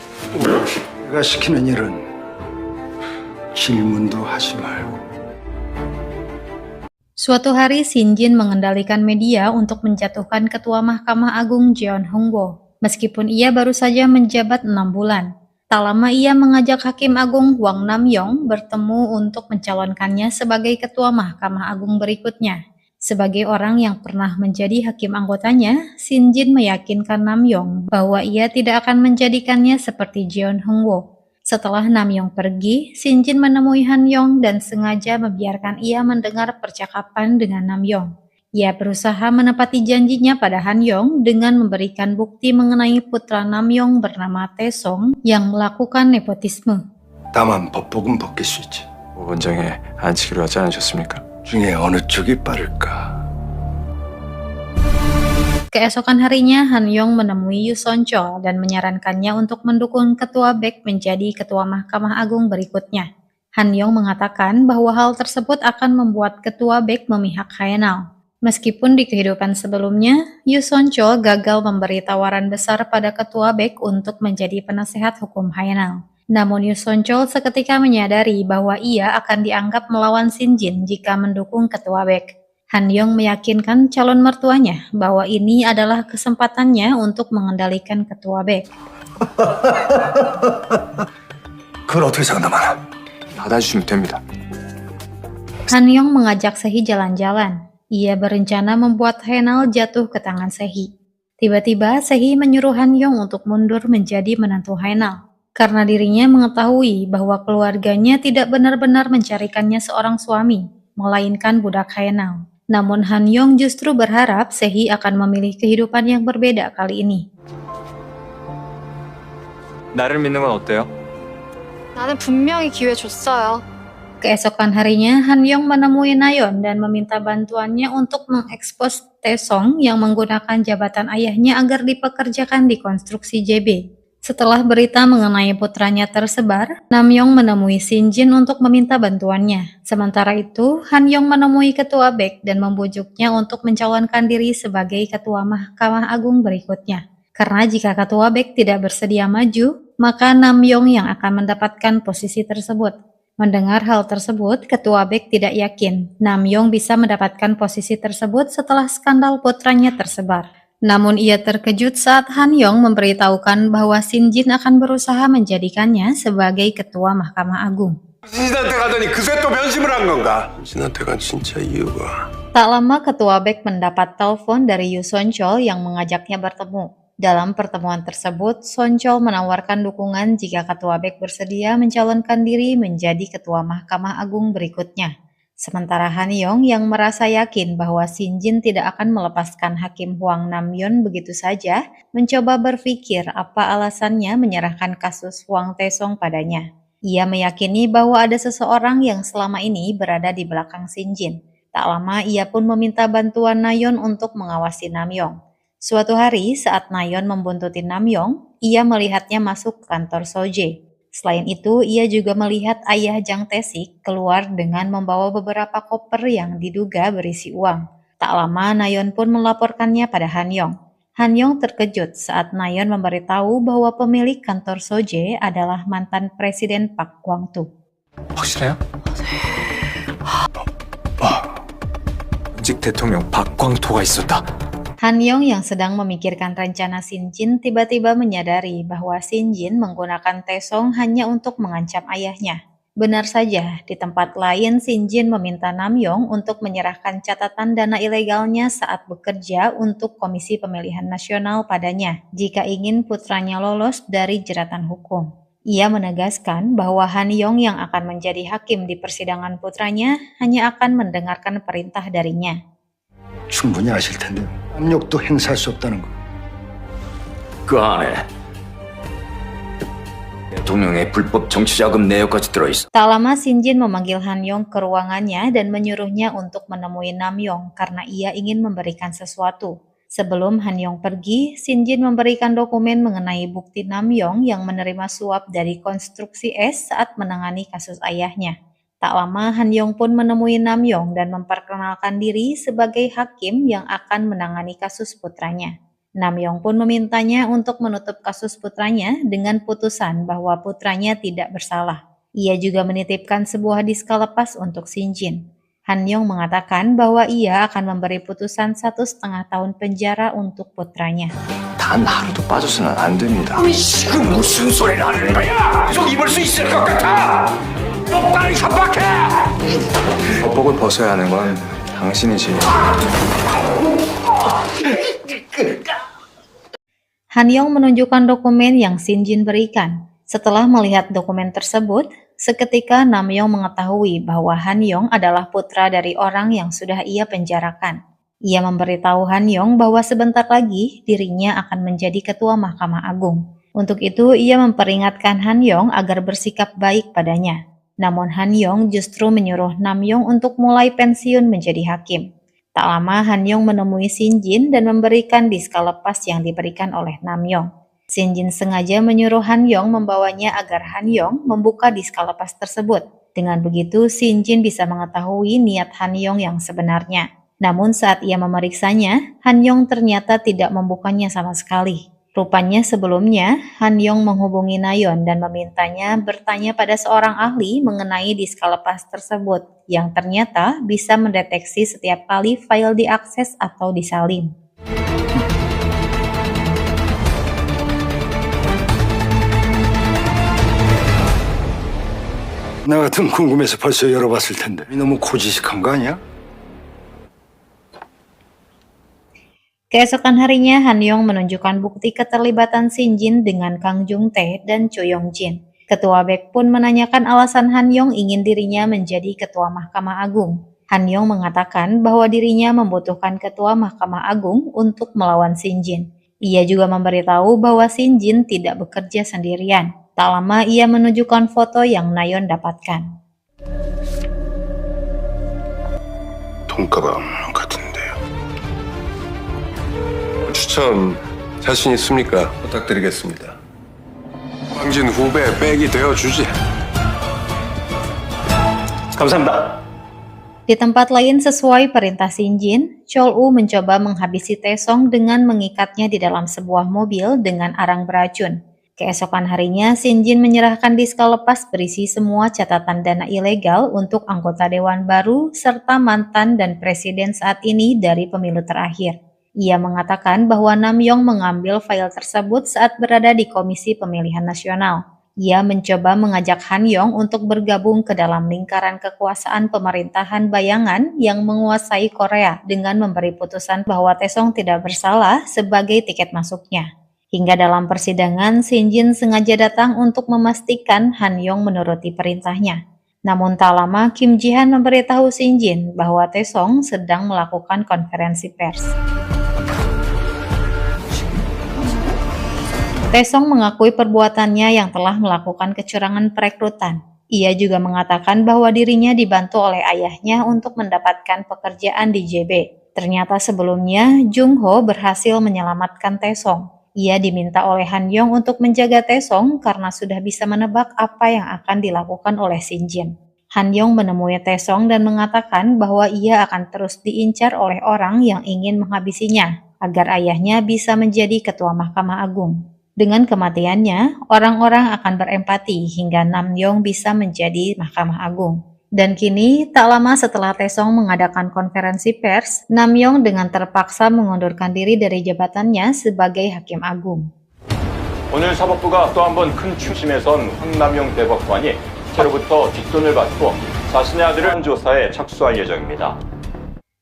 내가 시키는 일은 질문도 하지 말고. Suatu hari, Shin Jin mengendalikan media untuk menjatuhkan Ketua Mahkamah Agung Jeon Hong Wo. Meskipun ia baru saja menjabat 6 bulan. Tak lama ia mengajak Hakim Agung Hwang Nam Yong bertemu untuk mencalonkannya sebagai Ketua Mahkamah Agung berikutnya. Sebagai orang yang pernah menjadi hakim anggotanya, Shin Jin meyakinkan Nam Yong bahwa ia tidak akan menjadikannya seperti Jeon Hong Wo. Setelah Nam Yong pergi, Shin Jin menemui Han Yong dan sengaja membiarkan ia mendengar percakapan dengan Nam Yong. Ia berusaha menepati janjinya pada Han Yong dengan memberikan bukti mengenai putra Namyong bernama Taesong yang melakukan nepotisme. 다만 법복은 벗길 수 있지. 원장에 앉히기로 하지 않으셨습니까? 중에 어느 쪽이 빠를까? Keesokan harinya, Han Yong menemui Yu Son Chol dan menyarankannya untuk mendukung Ketua Baek menjadi Ketua Mahkamah Agung berikutnya. Han Yong mengatakan bahwa hal tersebut akan membuat Ketua Baek memihak Haenal. Meskipun di kehidupan sebelumnya, Yu Son Chol gagal memberi tawaran besar pada Ketua Baek untuk menjadi penasehat hukum Haenal. Namun Yu Son Chol seketika menyadari bahwa ia akan dianggap melawan Shin Jin jika mendukung Ketua Baek. Han Yong meyakinkan calon mertuanya bahwa ini adalah kesempatannya untuk mengendalikan Ketua Baek. 그걸 어떻게 장담하나? 받아주시면 됩니다. Han Yong mengajak Sehi jalan-jalan. Ia berencana membuat Haenal jatuh ke tangan Sehi. Tiba-tiba Sehi menyuruh Han Yong untuk mundur menjadi menantu Haenal. Karena dirinya mengetahui bahwa keluarganya tidak benar-benar mencarikannya seorang suami, melainkan budak Haenal. Namun Han Yong justru berharap Sehi akan memilih kehidupan yang berbeda kali ini. 나를 믿는 건 어때요? 나는 분명히 기회 줬어요. Keesokan harinya, Han Yong menemui Nayeon dan meminta bantuannya untuk mengekspos Taesong yang menggunakan jabatan ayahnya agar dipekerjakan di konstruksi JB. Setelah berita mengenai putranya tersebar, Namyong menemui Shin Jin untuk meminta bantuannya. Sementara itu, Han Yong menemui Ketua Baek dan membujuknya untuk mencalonkan diri sebagai Ketua Mahkamah Agung berikutnya. Karena jika Ketua Baek tidak bersedia maju, maka Namyong yang akan mendapatkan posisi tersebut. Mendengar hal tersebut, Ketua Baek tidak yakin Namyong bisa mendapatkan posisi tersebut setelah skandal putranya tersebar. Namun ia terkejut saat Han Yong memberitahukan bahwa Shin Jin akan berusaha menjadikannya sebagai Ketua Mahkamah Agung. 신한테 가더니 그새 또 변심을 한 건가? 신한테 간 진짜 이유가. Tak lama Ketua Baek mendapat telepon dari Yu Son Chol yang mengajaknya bertemu. Dalam pertemuan tersebut, Son Chol menawarkan dukungan jika Ketua Baek bersedia mencalonkan diri menjadi Ketua Mahkamah Agung berikutnya. Sementara Han Yong yang merasa yakin bahwa Shin Jin tidak akan melepaskan Hakim Hwang Namyeon begitu saja, mencoba berpikir apa alasannya menyerahkan kasus Hwang Taesong padanya. Ia meyakini bahwa ada seseorang yang selama ini berada di belakang Shin Jin. Tak lama ia pun meminta bantuan Nayeon untuk mengawasi Namyong. Suatu hari saat Nayeon membuntuti Namyong, ia melihatnya masuk ke kantor Soje. Selain itu, ia juga melihat ayah Jang Tae-sik keluar dengan membawa beberapa koper yang diduga berisi uang. Tak lama, Nayeon pun melaporkannya pada Han Yong. Han Yong terkejut saat Nayeon memberitahu bahwa pemilik kantor Soje adalah mantan Presiden Park Gwang-tu. 확실해요? 현직 대통령 박광토가 있었다. Han Yong yang sedang memikirkan rencana Shin Jin tiba-tiba menyadari bahwa Shin Jin menggunakan Taesong hanya untuk mengancam ayahnya. Benar saja, di tempat lain Shin Jin meminta Namyong untuk menyerahkan catatan dana ilegalnya saat bekerja untuk Komisi Pemilihan Nasional padanya jika ingin putranya lolos dari jeratan hukum. Ia menegaskan bahwa Han Yong yang akan menjadi hakim di persidangan putranya hanya akan mendengarkan perintah darinya. 충분히 아실 텐데 압력도 행사할 수 없다는 거. 그 안에 대통령의 불법 정치자금 내역까지 들어있어. Tak lama Shin Jin memanggil Han Yong ke ruangannya dan menyuruhnya untuk menemui Namyong karena ia ingin memberikan sesuatu. Sebelum Han Yong pergi, Shin Jin memberikan dokumen mengenai bukti Namyong yang menerima suap dari konstruksi es saat menangani kasus ayahnya. Tak lama Han Yong pun menemui Namyong dan memperkenalkan diri sebagai hakim yang akan menangani kasus putranya. Namyong pun memintanya untuk menutup kasus putranya dengan putusan bahwa putranya tidak bersalah. Ia juga menitipkan sebuah diska lepas untuk Shin Jin. Han Yong mengatakan bahwa ia akan memberi putusan 1,5 tahun penjara untuk putranya. 단 하루도 빠져서는 안 됩니다. 지금 무슨 소리를 하는 거야? 계속 입을 수 있을 것 같아? 똑바로 협박해! 법복을 벗어야 하는 건 당신이지. Han Yong menunjukkan dokumen yang Shin Jin berikan. Setelah melihat dokumen tersebut, seketika Namyong mengetahui bahwa Han Yong adalah putra dari orang yang sudah ia penjarakan. Ia memberitahu Han Yong bahwa sebentar lagi dirinya akan menjadi ketua Mahkamah Agung. Untuk itu, ia memperingatkan Han Yong agar bersikap baik padanya. Namun Han Yong justru menyuruh Nam Yong untuk mulai pensiun menjadi hakim. Tak lama Han Yong menemui Shin Jin dan memberikan diska lepas yang diberikan oleh Nam Yong. Shin Jin sengaja menyuruh Han Yong membawanya agar Han Yong membuka diska lepas tersebut. Dengan begitu, Shin Jin bisa mengetahui niat Han Yong yang sebenarnya. Namun saat ia memeriksanya, Han Yong ternyata tidak membukanya sama sekali. Rupanya sebelumnya, Han Yong menghubungi Nayeon dan memintanya bertanya pada seorang ahli mengenai diska lepas tersebut, yang ternyata bisa mendeteksi setiap kali file diakses atau disalin. 나 같으면 궁금해서 벌써 열어봤을 텐데 너무 고지식한 거 아니야? Keesokan harinya, Han Yong menunjukkan bukti keterlibatan Shin Jin dengan Kang Jung Tae dan Cho Yong Jin. Ketua Baek pun menanyakan alasan Han Yong ingin dirinya menjadi ketua Mahkamah Agung. Han Yong mengatakan bahwa dirinya membutuhkan ketua Mahkamah Agung untuk melawan Shin Jin. Ia juga memberitahu bahwa Shin Jin tidak bekerja sendirian. Tak lama ia menunjukkan foto yang Nayeon dapatkan. 돈가방 같은데요. 추천 자신 있습니까? 부탁드리겠습니다. 황진 후배 백이 되어주지. 감사합니다. Di tempat lain sesuai perintah Shin Jin, Chol-woo mencoba menghabisi Taesong dengan mengikatnya di dalam sebuah mobil dengan arang beracun. Keesokan harinya, Shin Jin menyerahkan diska lepas berisi semua catatan dana ilegal untuk anggota dewan baru serta mantan dan presiden saat ini dari pemilu terakhir. Ia mengatakan bahwa Nam Yong mengambil file tersebut saat berada di Komisi Pemilihan Nasional. Ia mencoba mengajak Han Yong untuk bergabung ke dalam lingkaran kekuasaan pemerintahan bayangan yang menguasai Korea dengan memberi putusan bahwa Taesong tidak bersalah sebagai tiket masuknya. Hingga dalam persidangan, Shin Jin sengaja datang untuk memastikan Han Yong menuruti perintahnya. Namun tak lama, Kim Ji Han memberitahu Shin Jin bahwa Taesong sedang melakukan konferensi pers. Taesong mengakui perbuatannya yang telah melakukan kecurangan perekrutan. Ia juga mengatakan bahwa dirinya dibantu oleh ayahnya untuk mendapatkan pekerjaan di JB. Ternyata sebelumnya, Jung Ho berhasil menyelamatkan Taesong. Ia diminta oleh Han Yong untuk menjaga Taesong karena sudah bisa menebak apa yang akan dilakukan oleh Shin Jin. Han Yong menemui Taesong dan mengatakan bahwa ia akan terus diincar oleh orang yang ingin menghabisinya, agar ayahnya bisa menjadi ketua Mahkamah Agung. Dengan kematiannya, orang-orang akan berempati hingga Nam Yong bisa menjadi Mahkamah Agung. Dan kini, tak lama setelah Taesong mengadakan konferensi pers, Nam Yong dengan terpaksa mengundurkan diri dari jabatannya sebagai Hakim Agung. 오늘 사법부가 또 한 번 큰 추심에 선 황남용 대법관이 새로부터 뒷돈을 받고 자신의 아들을 조사에 착수할 예정입니다.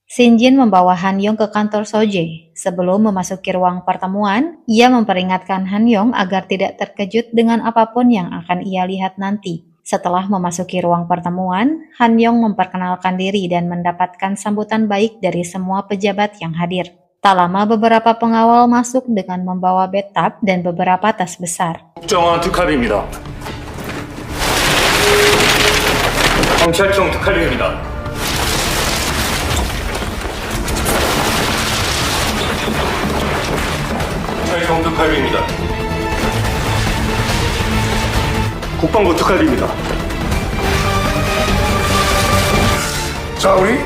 Shin Jin membawa Han Yong ke kantor Soje. Sebelum memasuki ruang pertemuan, ia memperingatkan Han Yong agar tidak terkejut dengan apapun yang akan ia lihat nanti. Setelah memasuki ruang pertemuan, Han Yong memperkenalkan diri dan mendapatkan sambutan baik dari semua pejabat yang hadir. Tak lama beberapa pengawal masuk dengan membawa bathtub dan beberapa tas besar. 국정원 특활비입니다. 경찰청 특활비입니다. 경찰청 특활비입니다. 국방부 특활비입니다. 자, 우리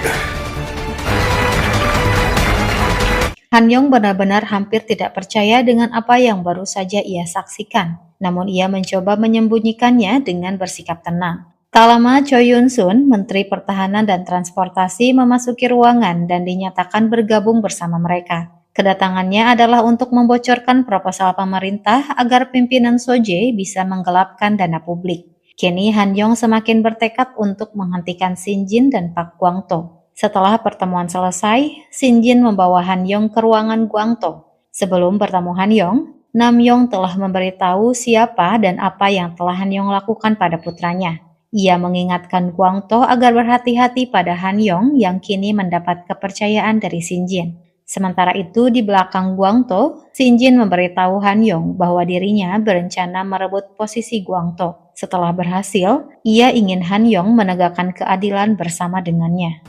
Han Yong benar-benar hampir tidak percaya dengan apa yang baru saja ia saksikan. Namun ia mencoba menyembunyikannya dengan bersikap tenang. Tak lama, Choi Yun-sun, Menteri Pertahanan dan Transportasi, memasuki ruangan dan dinyatakan bergabung bersama mereka. Kedatangannya adalah untuk membocorkan proposal pemerintah agar pimpinan Soje bisa menggelapkan dana publik. Kini Han Yong semakin bertekad untuk menghentikan Shin Jin dan Pak Gwang-to. Setelah pertemuan selesai, Shin Jin membawa Han Yong ke ruangan Gwang-to. Sebelum bertemu Han Yong, Nam Yong telah memberitahu siapa dan apa yang telah Han Yong lakukan pada putranya. Ia mengingatkan Guangto agar berhati-hati pada Han Yong yang kini mendapat kepercayaan dari Xin Jin. Sementara itu di belakang Guangto, Xin Jin memberitahu Han Yong bahwa dirinya berencana merebut posisi Guangto. Setelah berhasil, ia ingin Han Yong menegakkan keadilan bersama dengannya.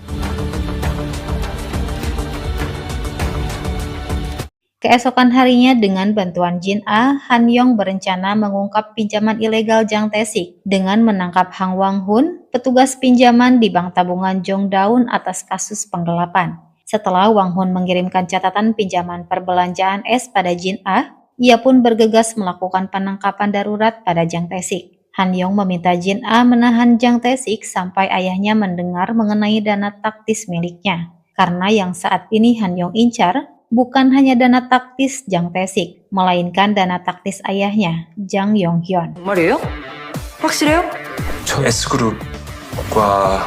Keesokan harinya dengan bantuan Jin A, Han Yong berencana mengungkap pinjaman ilegal Jiang Taesik dengan menangkap Hang Wang-hun, petugas pinjaman di bank tabungan Jongdaun atas kasus penggelapan. Setelah Wang-hun mengirimkan catatan pinjaman perbelanjaan es pada Jin A, ia pun bergegas melakukan penangkapan darurat pada Jiang Taesik. Han Yong meminta Jin A menahan Jiang Taesik sampai ayahnya mendengar mengenai dana taktis miliknya. Karena yang saat ini Han Yong incar bukan hanya dana taktis Jiang Taesik, melainkan dana taktis ayahnya, Jang Yong-hyun. 정말이에요? 확실해요? 저 S그룹과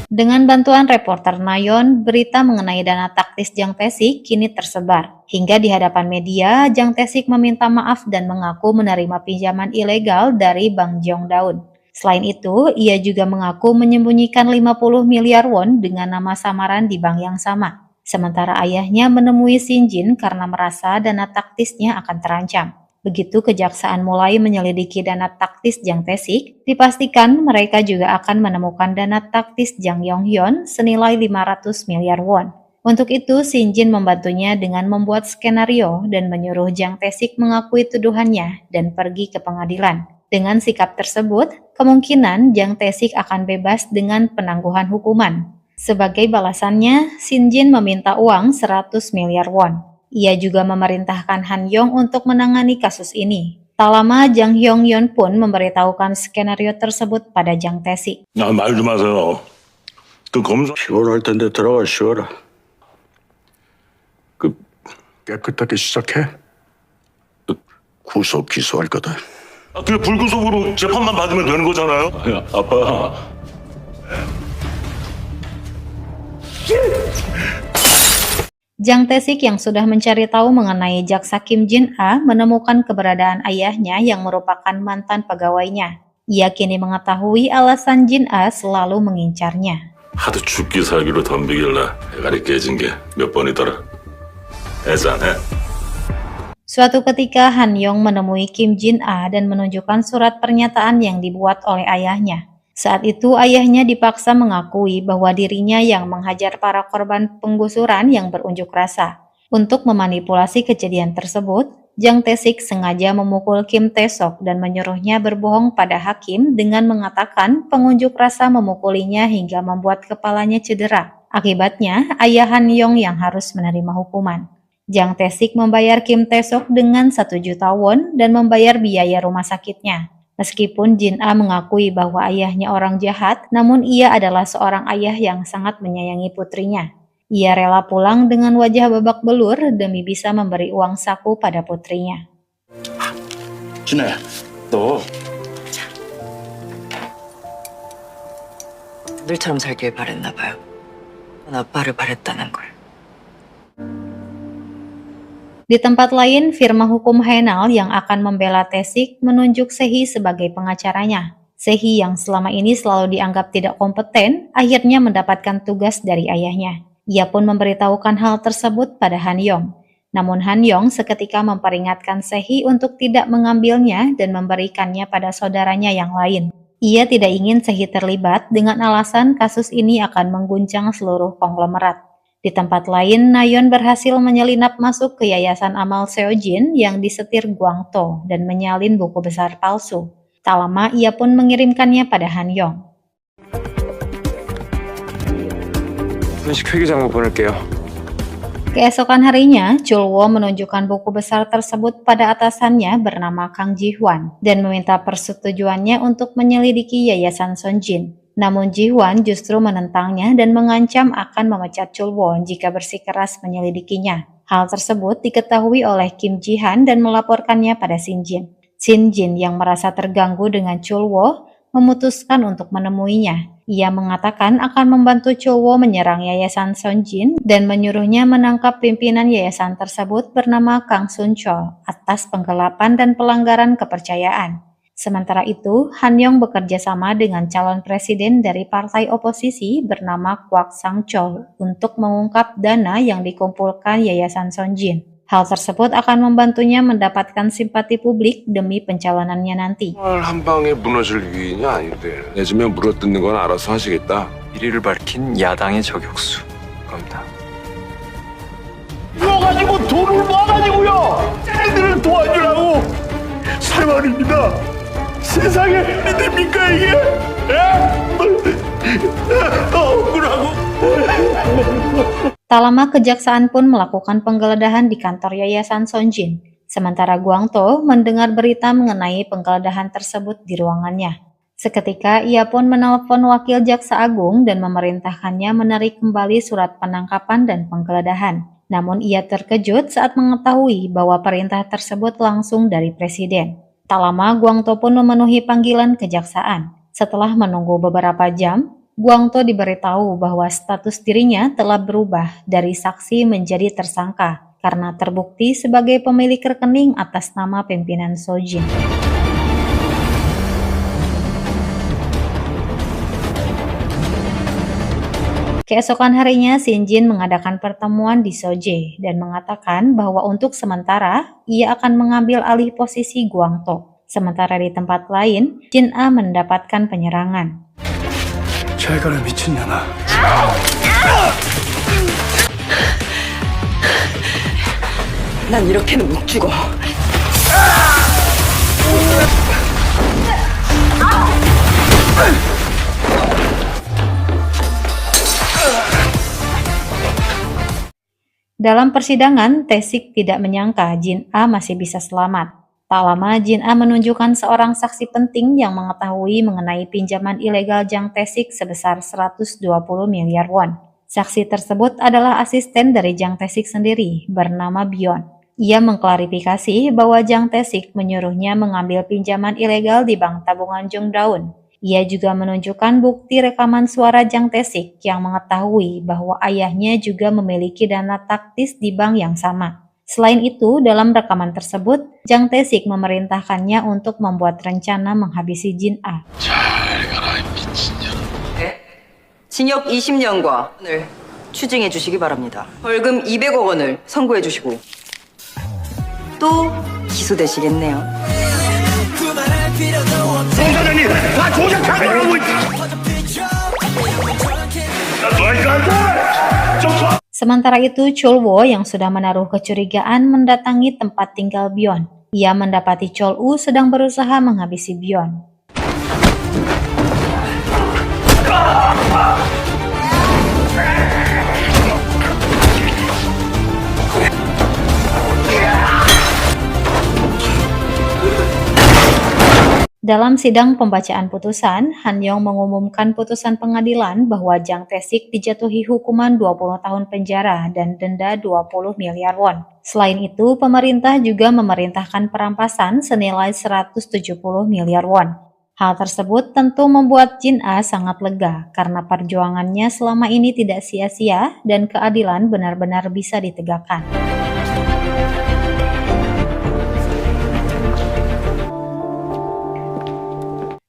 Dengan bantuan reporter Nayeon, berita mengenai dana taktis Jiang Taesik kini tersebar. Hingga di hadapan media, Jiang Taesik meminta maaf dan mengaku menerima pinjaman ilegal dari Bank Jongdaun. Selain itu, ia juga mengaku menyembunyikan 50 miliar won dengan nama samaran di bank yang sama. Sementara ayahnya menemui Xin Jin karena merasa dana taktisnya akan terancam. Begitu kejaksaan mulai menyelidiki dana taktis Jiang Taesik, dipastikan mereka juga akan menemukan dana taktis Jang Yong-hyun senilai 500 miliar won. Untuk itu, Xin Jin membantunya dengan membuat skenario dan menyuruh Jiang Taesik mengakui tuduhannya dan pergi ke pengadilan. Dengan sikap tersebut, kemungkinan Jiang Taesik akan bebas dengan penangguhan hukuman. Sebagai balasannya, Xin Jin meminta uang 100 miliar won. Ia juga memerintahkan Han Yong untuk menangani kasus ini. Tak lama, Jang Yong-hyun pun memberitahukan skenario tersebut pada Jiang Taesik. 말 좀 하세요. 그 검사 시원할 텐데 들어가 쉬어라. 깨끗하게 시작해. 구속 기소할 거다. 그냥 불구속으로 재판만 받으면 되는 거잖아요. 아빠. Jiang Taesik yang sudah mencari tahu mengenai jaksa Kim Jin A menemukan keberadaan ayahnya yang merupakan mantan pegawainya. Ia kini mengetahui alasan Jin A selalu mengincarnya. 하도 죽기 살기로 덤비길래 애가리 깨진 게 몇 번이더라. 애자네. Suatu ketika Han Yong menemui Kim Jin A dan menunjukkan surat pernyataan yang dibuat oleh ayahnya. Saat itu ayahnya dipaksa mengakui bahwa dirinya yang menghajar para korban penggusuran yang berunjuk rasa. Untuk memanipulasi kejadian tersebut, Jiang Taesik sengaja memukul Kim Tae-sok dan menyuruhnya berbohong pada hakim dengan mengatakan pengunjuk rasa memukulinya hingga membuat kepalanya cedera. Akibatnya, ayah Han Yong yang harus menerima hukuman. Jiang Taesik membayar Kim Tae-sok dengan 1 juta won dan membayar biaya rumah sakitnya. Meskipun Jin A mengakui bahwa ayahnya orang jahat, namun ia adalah seorang ayah yang sangat menyayangi putrinya. Ia rela pulang dengan wajah babak belur demi bisa memberi uang saku pada putrinya. 진아야, 너 늘처럼 살길 바랬나 봐요. 난 아빠를 바랬다는 걸. Di tempat lain, firma hukum Haenal yang akan membela Taesik menunjuk Sehi sebagai pengacaranya. Sehi yang selama ini selalu dianggap tidak kompeten, akhirnya mendapatkan tugas dari ayahnya. Ia pun memberitahukan hal tersebut pada Han Yong. Namun Han Yong seketika memperingatkan Sehi untuk tidak mengambilnya dan memberikannya pada saudaranya yang lain. Ia tidak ingin Sehi terlibat dengan alasan kasus ini akan mengguncang seluruh konglomerat. Di tempat lain, Nayeon berhasil menyelinap masuk ke Yayasan Amal Seojin yang disetir Guangto dan menyalin buku besar palsu. Tak lama, ia pun mengirimkannya pada Han Yong. 현식 회계장부 보낼게요. Keesokan harinya, Chulwo menunjukkan buku besar tersebut pada atasannya bernama Kang Ji-hwan dan meminta persetujuannya untuk menyelidiki Yayasan Sonjin. Namun Ji-hwan justru menentangnya dan mengancam akan memecat Chulwo jika bersikeras menyelidikinya. Hal tersebut diketahui oleh Kim Ji-han dan melaporkannya pada Xin Jin. Xin Jin yang merasa terganggu dengan Chulwo memutuskan untuk menemuinya. Ia mengatakan akan membantu Chulwo menyerang Yayasan Sonjin dan menyuruhnya menangkap pimpinan yayasan tersebut bernama Kang Sun-chol atas penggelapan dan pelanggaran kepercayaan. Sementara itu, Han Yong bekerja sama dengan calon presiden dari partai oposisi bernama Kwak Sang Chol untuk mengungkap dana yang dikumpulkan Yayasan Sonjin. Hal tersebut akan membantunya mendapatkan simpati publik demi pencalonannya nanti. 한 방에 무너질 위인이 아닌데 내주면 물어뜯는 건 알아서 하시겠다. 1위를 밝힌 야당의 저격수 겁니다. 이거 가지고 돈을 모아가지고요 쟤네들을 도와주라고 사랑입니다. 세상에 믿습니까 이게? 억울하고. Tak lama kejaksaan pun melakukan penggeledahan di kantor Yayasan Sonjin. Sementara Guangto mendengar berita mengenai penggeledahan tersebut di ruangannya. Seketika ia pun menelpon wakil jaksa agung dan memerintahkannya menarik kembali surat penangkapan dan penggeledahan. Namun ia terkejut saat mengetahui bahwa perintah tersebut langsung dari presiden. Tak lama Guangto pun memenuhi panggilan kejaksaan. Setelah menunggu beberapa jam, Guangto diberitahu bahwa status dirinya telah berubah dari saksi menjadi tersangka karena terbukti sebagai pemilik rekening atas nama pimpinan Sojin. Keesokan harinya, Sinjin mengadakan pertemuan di Soje dan mengatakan bahwa untuk sementara ia akan mengambil alih posisi Guangto. Sementara di tempat lain, Jin A mendapatkan penyerangan. 잘 가라 미친년아. 난 이렇게는 못 죽어. Dalam persidangan, Tae-sik tidak menyangka Jin A masih bisa selamat. Tak lama, Jin A menunjukkan seorang saksi penting yang mengetahui mengenai pinjaman ilegal Jang Tae-sik sebesar 120 miliar won. Saksi tersebut adalah asisten dari Jang Tae-sik sendiri, bernama Byon. Ia mengklarifikasi bahwa Jang Tae-sik menyuruhnya mengambil pinjaman ilegal di bank tabungan Jongdaun. Ia juga menunjukkan bukti rekaman suara Jang Tae-sik yang mengetahui bahwa ayahnya juga memiliki dana taktis di bank yang sama. Selain itu, dalam rekaman tersebut, Jang Tae-sik memerintahkannya untuk membuat rencana menghabisi Jin A. 징역 20년과 원을 추징해 주시기 바랍니다. 벌금 200억 원을 선고해 주시고 또 기소되시겠네요. 사장님 다 조작한 거라고. Sementara itu, Chol-woo yang sudah menaruh kecurigaan mendatangi tempat tinggal Byon. Ia mendapati Chol-woo sedang berusaha menghabisi Byon. Dalam sidang pembacaan putusan, Han Yong mengumumkan putusan pengadilan bahwa Jang Tae-sik dijatuhi hukuman 20 tahun penjara dan denda 20 miliar won. Selain itu, pemerintah juga memerintahkan perampasan senilai 170 miliar won. Hal tersebut tentu membuat Jin A sangat lega karena perjuangannya selama ini tidak sia-sia dan keadilan benar-benar bisa ditegakkan.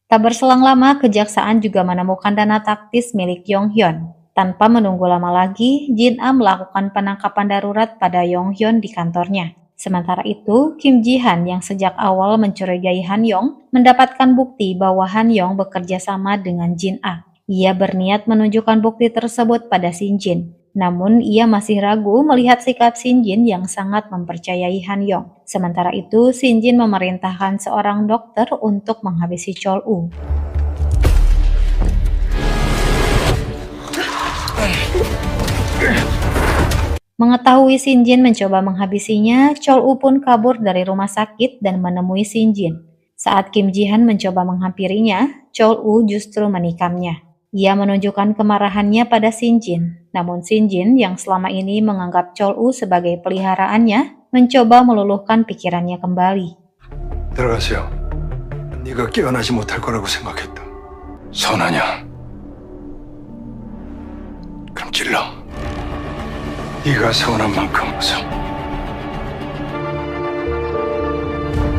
Tak berselang lama, kejaksaan juga menemukan dana taktis milik Yong Hyun. Tanpa menunggu lama lagi, Jin A melakukan penangkapan darurat pada Yong Hyun di kantornya. Sementara itu, Kim Ji Han yang sejak awal mencurigai Han Yong mendapatkan bukti bahwa Han Yong bekerja sama dengan Jin A. Ia berniat menunjukkan bukti tersebut pada Shin Jin. Namun, ia masih ragu melihat sikap Shin Jin yang sangat mempercayai Han Yong. Sementara itu, Shin Jin memerintahkan seorang dokter untuk menghabisi Chol-woo. Mengetahui Shin Jin mencoba menghabisinya, Chol-woo pun kabur dari rumah sakit dan menemui Shin Jin. Saat Kim Ji Han mencoba menghampirinya, Chol-woo justru menikamnya. Ia menunjukkan kemarahannya pada Shin Jin. Namun Shin Jin yang selama ini menganggap Chol-woo sebagai peliharaannya, mencoba meluluhkan pikirannya kembali. 들어가세요. 네가 깨어나지 못할 거라고 생각했다. 선하냐? 그럼 찔러. 네가 서운한 만큼 웃어.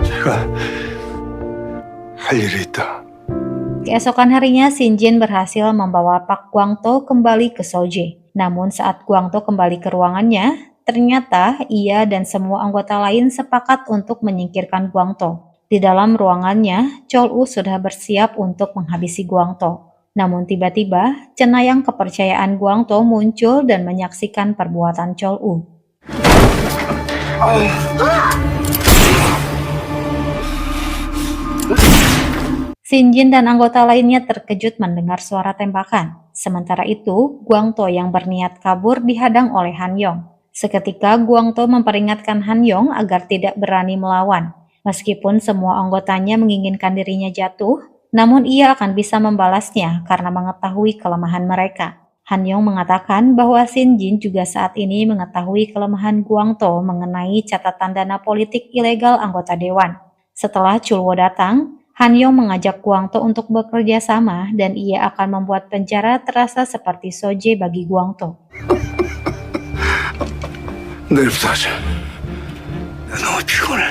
제가 할 일이 있다. Keesokan harinya, Shin Jin berhasil membawa Pak Guangto kembali ke Soje. Namun saat Guangto kembali ke ruangannya, ternyata ia dan semua anggota lain sepakat untuk menyingkirkan Guangto. Di dalam ruangannya, Chol-woo sudah bersiap untuk menghabisi Guangto. Namun tiba-tiba, cenayang kepercayaan Guangto muncul dan menyaksikan perbuatan Chol-woo. Shin Jin dan anggota lainnya terkejut mendengar suara tembakan. Sementara itu, Guangto yang berniat kabur dihadang oleh Han Yong. Seketika Guangto memperingatkan Han Yong agar tidak berani melawan. Meskipun semua anggotanya menginginkan dirinya jatuh, namun ia akan bisa membalasnya karena mengetahui kelemahan mereka. Han Yong mengatakan bahwa Shin Jin juga saat ini mengetahui kelemahan Guangto mengenai catatan dana politik ilegal anggota dewan. Setelah Chul-woo datang, Han Yong mengajak Guangto untuk bekerja sama dan ia akan membuat penjara terasa seperti Soje bagi Guangto. 내일부터 하자. 나 너무 피곤해.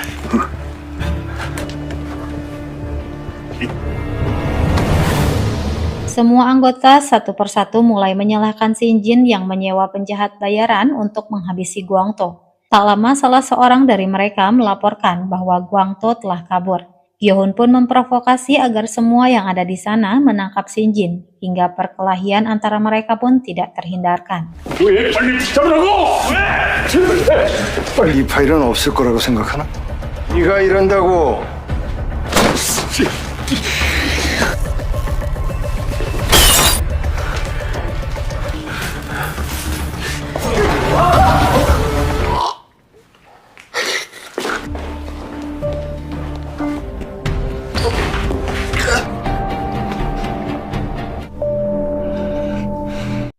Semua anggota satu persatu mulai menyalahkan Shin Jin yang menyewa penjahat bayaran untuk menghabisi Guangto. Tak lama salah seorang dari mereka melaporkan bahwa Guangto telah kabur. Gyo-hun pun memprovokasi agar semua yang ada di sana menangkap Shin Jin, hingga perkelahian antara mereka pun tidak terhindarkan. 왜 빨리 붙잡으라고! 빨리 이 파일은 없을 거라고 생각하나? 네가 이런다고.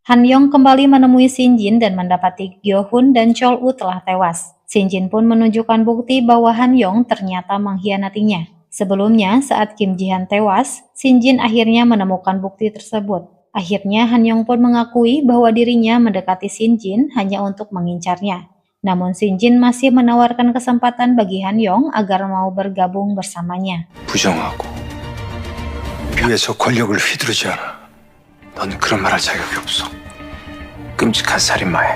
Han Yong kembali menemui Shin Jin dan mendapati Gyo-hun dan Chol-woo telah tewas. Shin Jin pun menunjukkan bukti bahwa Han Yong ternyata mengkhianatinya. Sebelumnya, saat Kim Ji-han tewas, Shin Jin akhirnya menemukan bukti tersebut. Akhirnya Han Yong pun mengakui bahwa dirinya mendekati Shin Jin hanya untuk mengincarnya. Namun Shin Jin masih menawarkan kesempatan bagi Han Yong agar mau bergabung bersamanya. 부정하고 위에서 권력을 휘두르지 않아. 넌 그런 말 할 자격이 없어. 끔찍한 살인마에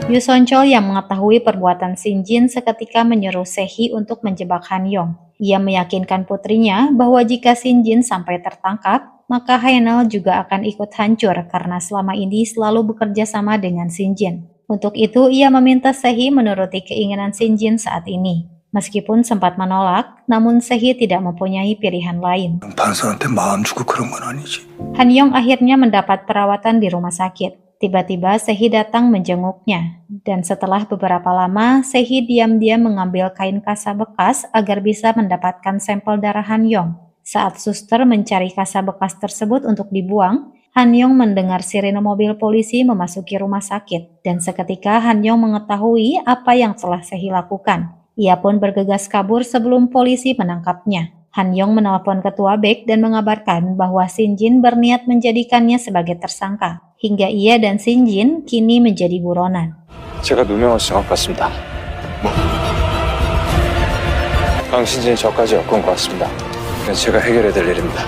Yu Son-chol yang mengetahui perbuatan Shin Jin seketika menyuruh Se-hee untuk menjebak Han Yong. Ia meyakinkan putrinya bahwa jika Shin Jin sampai tertangkap, maka Haenel juga akan ikut hancur karena selama ini selalu bekerja sama dengan Shin Jin. Untuk itu, ia meminta Se-hee menuruti keinginan Shin Jin saat ini. Meskipun sempat menolak, namun Se-hee tidak mempunyai pilihan lain. 판사한테 마음 주고 그런 건 아니지. Han Yong akhirnya mendapat perawatan di rumah sakit. Tiba-tiba Se-hee datang menjenguknya, dan setelah beberapa lama, Se-hee diam-diam mengambil kain kasa bekas agar bisa mendapatkan sampel darah Han Yong. Saat suster mencari kasa bekas tersebut untuk dibuang, Han Yong mendengar sirene mobil polisi memasuki rumah sakit, dan seketika Han Yong mengetahui apa yang telah Se-hee lakukan. Ia pun bergegas kabur sebelum polisi menangkapnya. Han Yong menelpon ketua BEK dan mengabarkan bahwa Shin Jin berniat menjadikannya sebagai tersangka, hingga ia dan Shin Jin kini menjadi buronan. 제가 누명을 정확 봤습니다. 당신진이 저까지 엮은 것 같습니다. 제가 해결해야 될 일입니다.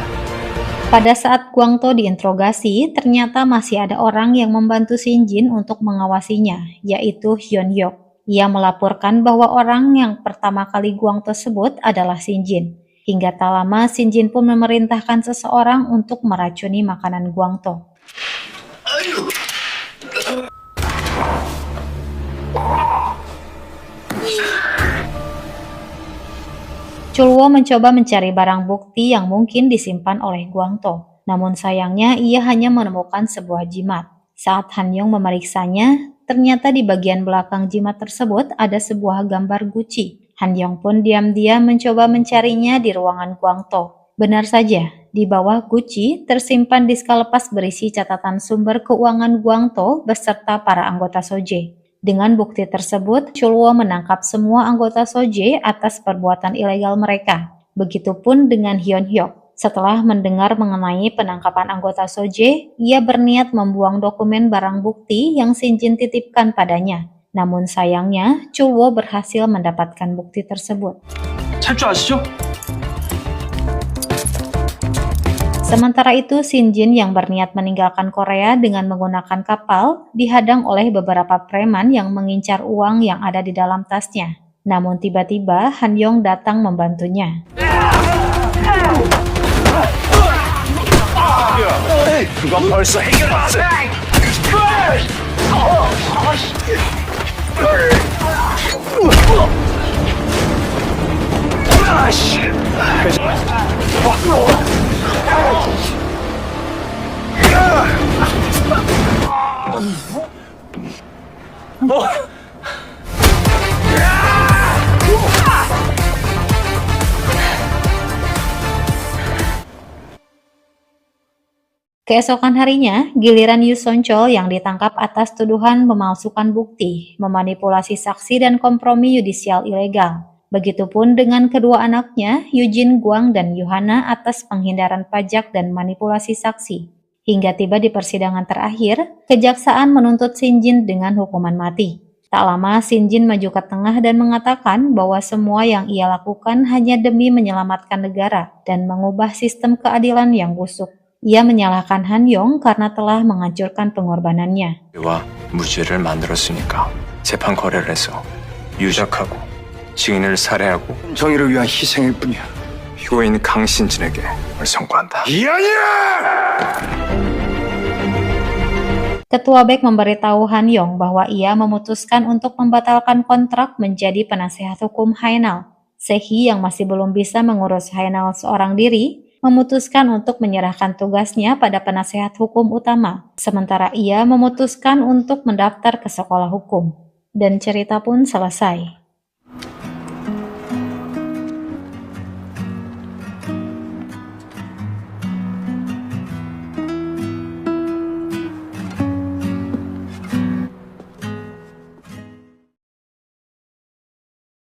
Pada saat Guangto diinterogasi, ternyata masih ada orang yang membantu Shin Jin untuk mengawasinya, yaitu Hyun Yok. Ia melaporkan bahwa orang yang pertama kali Guangto sebut adalah Shin Jin. Hingga tak lama, Shin Jin pun memerintahkan seseorang untuk meracuni makanan Guangto. Chul-woo mencoba mencari barang bukti yang mungkin disimpan oleh Guangto. Namun sayangnya ia hanya menemukan sebuah jimat. Saat Han Yong memeriksanya, ternyata di bagian belakang jimat tersebut ada sebuah gambar Gucci. Han Yong pun diam-diam mencoba mencarinya di ruangan Guangto. Benar saja, di bawah Gucci tersimpan disk lepas berisi catatan sumber keuangan Guangto beserta para anggota Soje. Dengan bukti tersebut, Chulwo menangkap semua anggota Soje atas perbuatan ilegal mereka. Begitupun dengan Hyun Hyuk. Setelah mendengar mengenai penangkapan anggota Soje, ia berniat membuang dokumen barang bukti yang Shinjin titipkan padanya. Namun sayangnya, Chulwo berhasil mendapatkan bukti tersebut. 탈주하시죠? Sementara itu, Shinjin yang berniat meninggalkan Korea dengan menggunakan kapal dihadang oleh beberapa preman yang mengincar uang yang ada di dalam tasnya. Namun tiba-tiba Han Yong datang membantunya. 그건 벌써 해결했어. Keesokan harinya, giliran Yu Son-chol yang ditangkap atas tuduhan memalsukan bukti, memanipulasi saksi dan kompromi yudisial ilegal. Begitupun dengan kedua anaknya, Eugene Guang dan Yuhana atas penghindaran pajak dan manipulasi saksi. Hingga tiba di persidangan terakhir, kejaksaan menuntut Shinjin dengan hukuman mati. Tak lama, Shinjin maju ke tengah dan mengatakan bahwa semua yang ia lakukan hanya demi menyelamatkan negara dan mengubah sistem keadilan yang busuk. Ia menyalahkan Han Yong karena telah menghancurkan pengorbanannya. 와 무죄를 만들었으니까 재판 거래를 해서 유작하고 증인을 살해하고 정의를 위한 희생일 뿐이야. 피고인 강신진에게 선고한다. Ketua BEK memberitahu Han Yong bahwa ia memutuskan untuk membatalkan kontrak menjadi penasehat hukum Haenal. Sehi yang masih belum bisa mengurus Haenal seorang diri, memutuskan untuk menyerahkan tugasnya pada penasehat hukum utama, sementara ia memutuskan untuk mendaftar ke sekolah hukum. Dan cerita pun selesai.